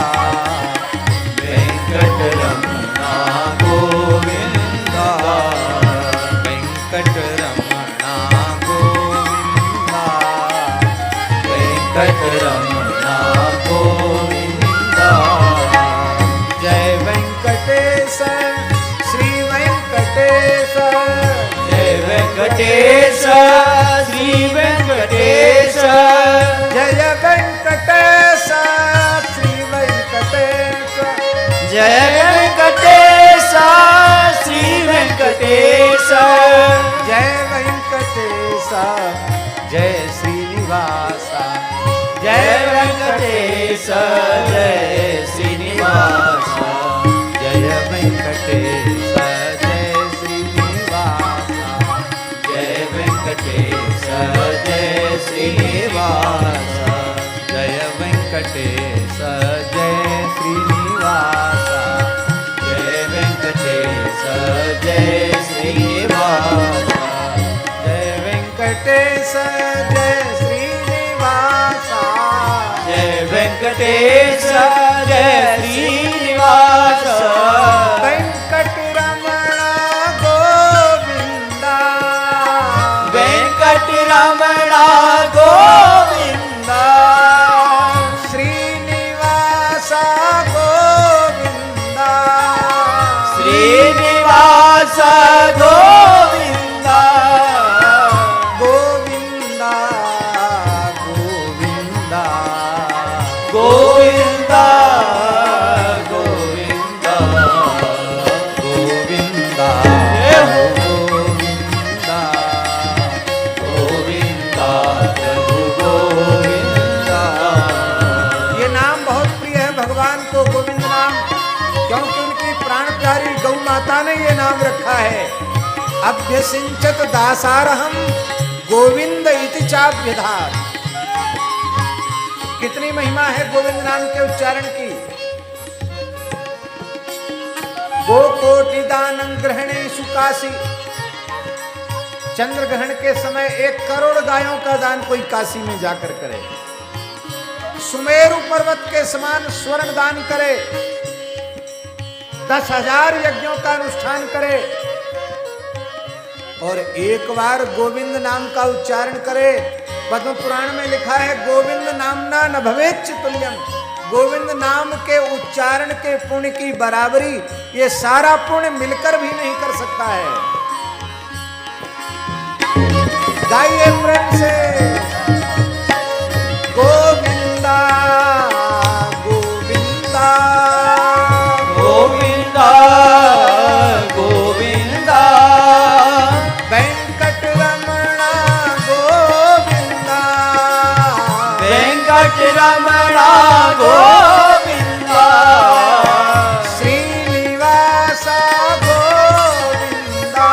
वेंकटरमणा गोविंदा वेंकटरमणा गोविंदा वेंकटरमणा गोविंदा जय वेंकटेश श्री वेंकटेश जय वेंकटेश श्री वेंकटेश जय वेंकटेश श्री वेंकटेश जय वेंकटेश श्री वेंकटेश जय वेंकटेश जय श्रीनिवासा जय वेंकटेश जय श्रीनिवास जय वेंकटेश जय श्रीनिवासा जय वेंकटेश जय श्रीनिवास जय वेंकटेश जय श्रीनिवासा जय वेंकटेश जय श्रीनिवास जय वेंकटेश जय श्रीनिवासा जय वेंकटेश जय श्रीनिवास वेंकटरमणा गोविंदा वेंकटरमणा गोविंदा श्रीनिवासा गोविंदा श्रीनिवास गोविंदा गोविंदा गोविंदा गोविंदा गोविंदा गोविंदा जय हो गोविंदा गोविंदा प्रभु गोविंदा ये नाम बहुत प्रिय है भगवान को गोविंद नाम, क्योंकि उनकी प्राण प्यारी गौ माता ने ये नाम रखा है। अभ्यसिंचत दासारहम गोविंद इति चाभ्यधात। कितनी महिमा है गोविंद नाम के उच्चारण की। गो कोटि दानं ग्रहणेषु काशी। चंद्र ग्रहण के समय 1 करोड़ गायों का दान कोई काशी में जाकर करे। सुमेरु पर्वत के समान स्वर्ण दान करे। 10,000 यज्ञों का अनुष्ठान करे और एक बार गोविंद नाम का उच्चारण करे। पद्म पुराण में लिखा है गोविंद नामना न भवेच्च तुल्यम। गोविंद नाम के उच्चारण के पुण्य की बराबरी ये सारा पुण्य मिलकर भी नहीं कर सकता है। गाइए प्रेम से गोविंदा गोविंदा गोविंदा गोविंदा वेंकटरमणा गोविंदा वेंकटरमणा गोविंदा श्रीनिवास गोविंदा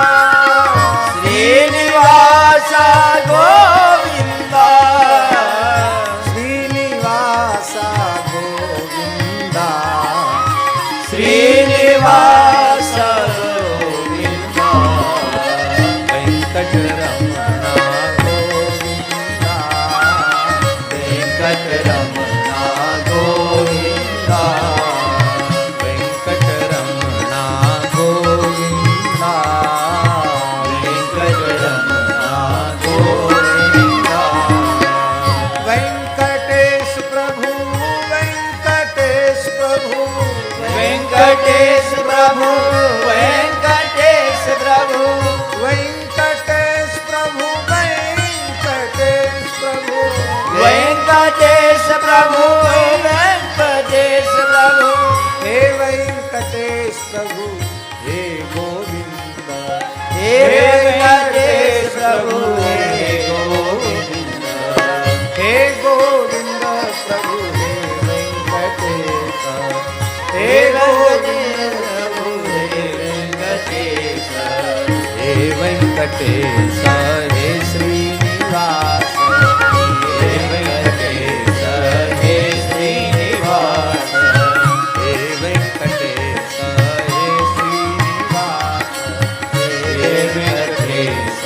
श्रीनिवास गोविंदा श्रीनिवास गोविंदा श्रीनिवास गोविंदा वेंकटरमणा गोविंदा वेंकटरमणा गोविंदा वेंकटरमणा गोविंदा वेंकटरमणा गोविंदा वेंकटेश प्रभु वेंकटेश प्रभु वेंकटेश प्रभु वेंकटेश प्रभु वेंकटेश प्रभु वेंकटेश प्रभु वेंकटेश प्रभु वेंकटेश प्रभु हे वेंकटेश प्रभु हे गोविंद हे वेंकटेश प्रभु हे गोविंद हे गोविंद प्रभु हे वेंकटेश हे गोविंद प्रभु हे वेंकटेश हे वेंकटेश हे श्रीनिवास हे वेंकटेश हे श्रीनिवास हे वेंकटेश हे श्रीनिवास हे वेंकटेश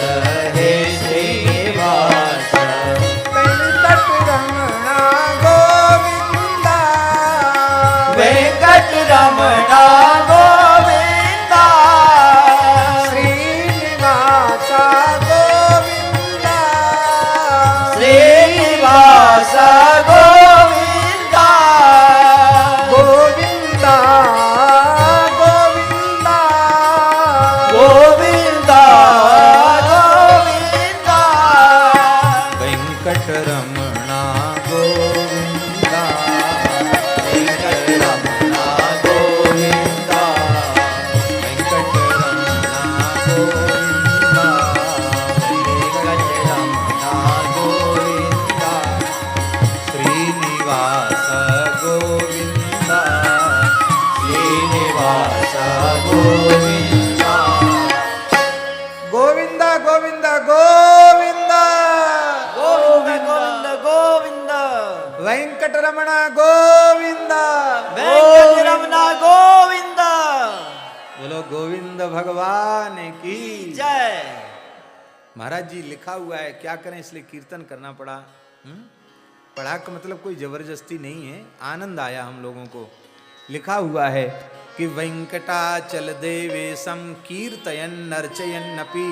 हे श्रीनिवास वेंकटरमणा गोविंदा वेंकटरमणा गोविंदा श्रीनिवास गोविंदा श्रीनिवास गोविंदा गोविंदा गोविंदा गोविंदा गोविंदा वेंकटरमणा गोविंदा वेंकटरमणा गोविंदा वेंकटरमणा गोविंदा वेंकटरमणा गोविंदा श्रीनिवास गोविंदा श्रीनिवास गोविंदा गोविंदा गोविंदा गोविंदा गोविंद गोविंद वेंकटरमणा गोविंदा वेंकटरमणा गोविंदा बोलो गोविंद भगवान की जय। महाराज जी लिखा हुआ है, क्या करें इसलिए कीर्तन करना पड़ा। पढ़ा का मतलब कोई जबरदस्ती नहीं है, आनंद आया हम लोगों को। लिखा हुआ है कि वेंकटाचल देवेशम कीर्तयन नर्चयन्नपि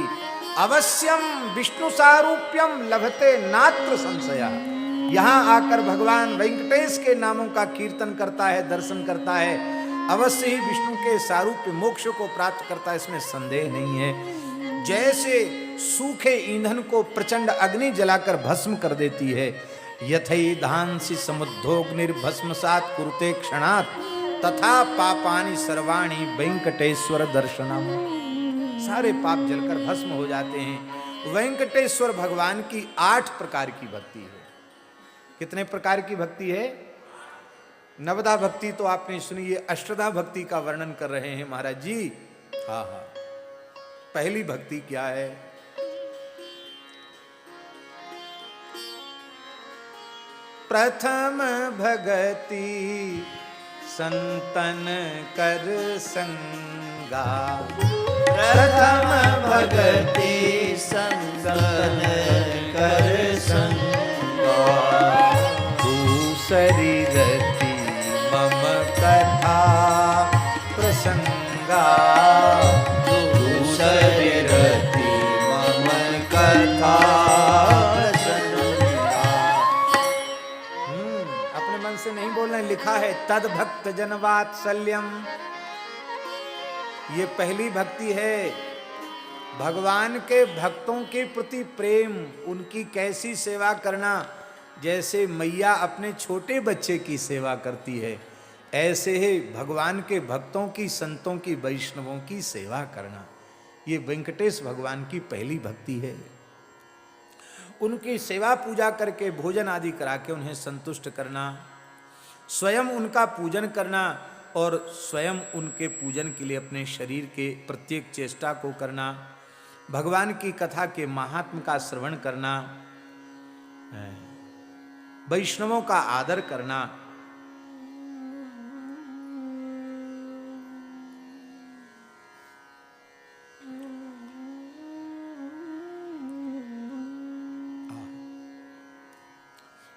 अवश्यम विष्णु सारूप्यम लभते नात्र संशय। यहाँ आकर भगवान वेंकटेश के नामों का कीर्तन करता है, दर्शन करता है, अवश्य ही विष्णु के सारूप्य मोक्ष को प्राप्त करता है, इसमें संदेह नहीं है। जैसे सूखे ईंधन को प्रचंड अग्नि जलाकर भस्म कर देती है, यथै धांसि समुद्धोग्निर्भस्मसात् कुरुते क्षणात् तथा पापानि सर्वाणि वेंकटेश्वर दर्शनम। सारे पाप जलकर भस्म हो जाते हैं। वेंकटेश्वर भगवान की 8 प्रकार की भक्ति है। कितने प्रकार की भक्ति है? नवदा भक्ति तो आपने सुनी, ये अष्टधा भक्ति का वर्णन कर रहे हैं महाराज जी। हाँ हाँ, पहली भक्ति क्या है? प्रथम भगति संतन कर संगा। प्रथम भगति संतन कर संगा। दूसरी रति मम कथा प्रसंगा। दूसरी रति मम कथा प्रसंगा। अपने मन से नहीं बोलना है, लिख लिखा है तद भक्त जन वात्सल्यम, ये पहली भक्ति है। भगवान के भक्तों के प्रति प्रेम, उनकी कैसी सेवा करना, जैसे मैया अपने छोटे बच्चे की सेवा करती है, ऐसे ही भगवान के भक्तों की, संतों की, वैष्णवों की सेवा करना, ये वेंकटेश भगवान की पहली भक्ति है। उनकी सेवा पूजा करके भोजन आदि करा के उन्हें संतुष्ट करना, स्वयं उनका पूजन करना और स्वयं उनके पूजन के लिए अपने शरीर के प्रत्येक चेष्टा को करना, भगवान की कथा के महात्म का श्रवण करना, वैष्णवों का आदर करना,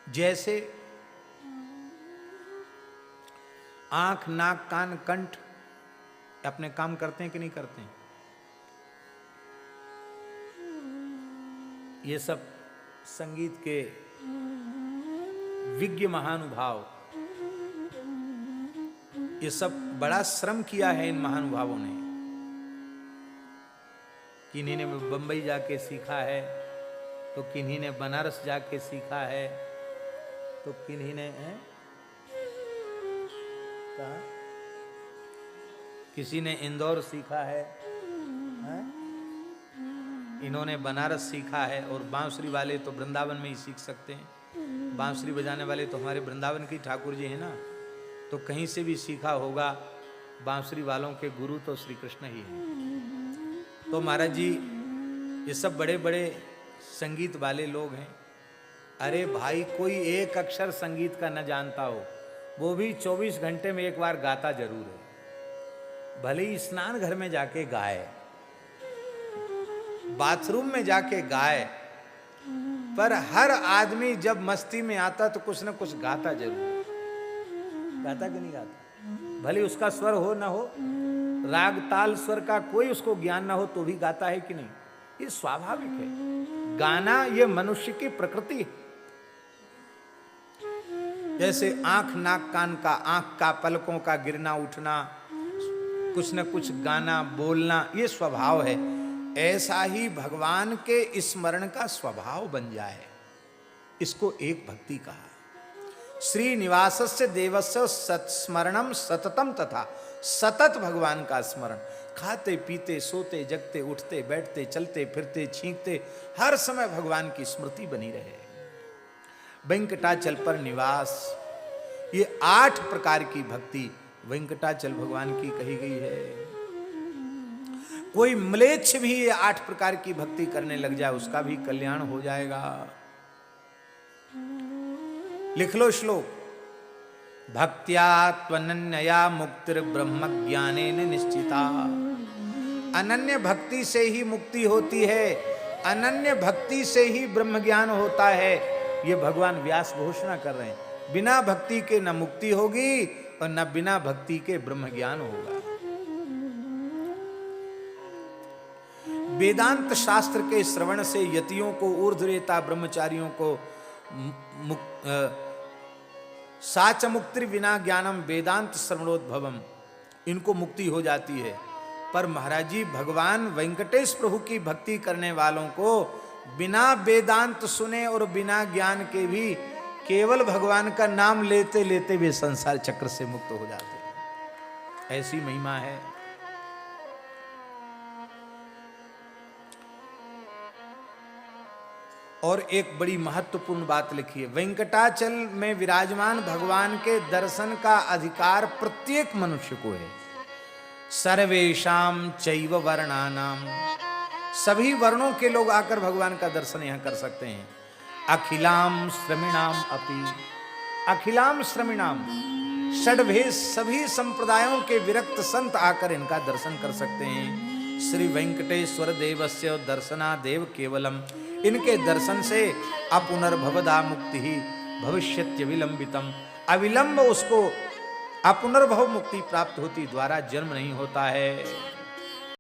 जैसे आंख, नाक, कान, कंठ अपने काम करते हैं कि नहीं करते हैं? ये सब संगीत के विज्ञ महानुभाव, ये सब बड़ा श्रम किया है इन महानुभावों ने। किन्हीं ने बंबई जाके सीखा है, तो किन्हीं ने बनारस जाके सीखा है, तो किन्हीं ने कहा, किसी ने इंदौर सीखा है, इन्होंने बनारस सीखा है, और बांसुरी वाले तो वृंदावन में ही सीख सकते हैं। बांसुरी बजाने वाले तो हमारे वृंदावन के ठाकुर जी हैं ना, तो कहीं से भी सीखा होगा। बांसुरी वालों के गुरु तो श्री कृष्ण ही हैं। तो महाराज जी ये सब बड़े बड़े संगीत वाले लोग हैं। अरे भाई, कोई एक अक्षर संगीत का न जानता हो, वो भी 24 घंटे में एक बार गाता जरूर है। भले ही स्नान घर में जाके गाए, बाथरूम में जाके गाए, पर हर आदमी जब मस्ती में आता तो कुछ न कुछ गाता जरूर। गाता कि नहीं गाता? भले उसका स्वर हो ना हो, राग ताल स्वर का कोई उसको ज्ञान ना हो, तो भी गाता है कि नहीं? ये स्वाभाविक है। गाना ये मनुष्य की प्रकृति है। जैसे आंख, नाक, कान का, आंख का पलकों का गिरना उठना, कुछ न कुछ गाना बोलना, ये स्वभाव है। ऐसा ही भगवान के स्मरण का स्वभाव बन जाए, इसको एक भक्ति कहा। श्रीनिवासस्य देवस्य सत्स्मरणम सततम, तथा सतत भगवान का स्मरण, खाते पीते सोते जगते उठते बैठते चलते फिरते छींकते हर समय भगवान की स्मृति बनी रहे। वेंकटाचल पर निवास, ये 8 प्रकार की भक्ति वेंकटाचल भगवान की कही गई है। कोई म्लेच्छ भी ये 8 प्रकार की भक्ति करने लग जाए, उसका भी कल्याण हो जाएगा। लिख लो श्लोक, भक्त्या त्वनन्यया मुक्तिर ब्रह्म ज्ञानेन निश्चिता। अनन्य भक्ति से ही मुक्ति होती है, अनन्य भक्ति से ही ब्रह्म ज्ञान होता है। ये भगवान व्यास घोषणा कर रहे हैं। बिना भक्ति के न मुक्ति होगी और न बिना भक्ति के ब्रह्म ज्ञान होगा। वेदांत शास्त्र के श्रवण से यतियों को, ऊर्ध्वरेता ब्रह्मचारियों को साच मुक्ति विना ज्ञानम वेदांत श्रवणोद्भवम, इनको मुक्ति हो जाती है। पर महाराज जी, भगवान वेंकटेश प्रभु की भक्ति करने वालों को बिना वेदांत सुने और बिना ज्ञान के भी केवल भगवान का नाम लेते लेते वे संसार चक्र से मुक्त हो जाते हैं। ऐसी महिमा है। और एक बड़ी महत्वपूर्ण बात लिखी है, वेंकटाचल में विराजमान भगवान के दर्शन का अधिकार प्रत्येक मनुष्य को है। सर्वेषाम चैव वर्णानाम, सभी वर्णों के लोग आकर भगवान का दर्शन यहां कर सकते हैं। अखिलाम श्रमिणाम अपि, अखिलाम श्रमिणाम, षड्भेद सभी संप्रदायों के विरक्त संत आकर इनका दर्शन कर सकते हैं। श्री वेंकटेश्वर देवस्य दर्शनादेव केवलम, इनके दर्शन से अपुनर्भवदा मुक्ति ही भविष्यत्य विलंबितम, अविलंब उसको अपुनर्भव मुक्ति प्राप्त होती, द्वारा जन्म नहीं होता है।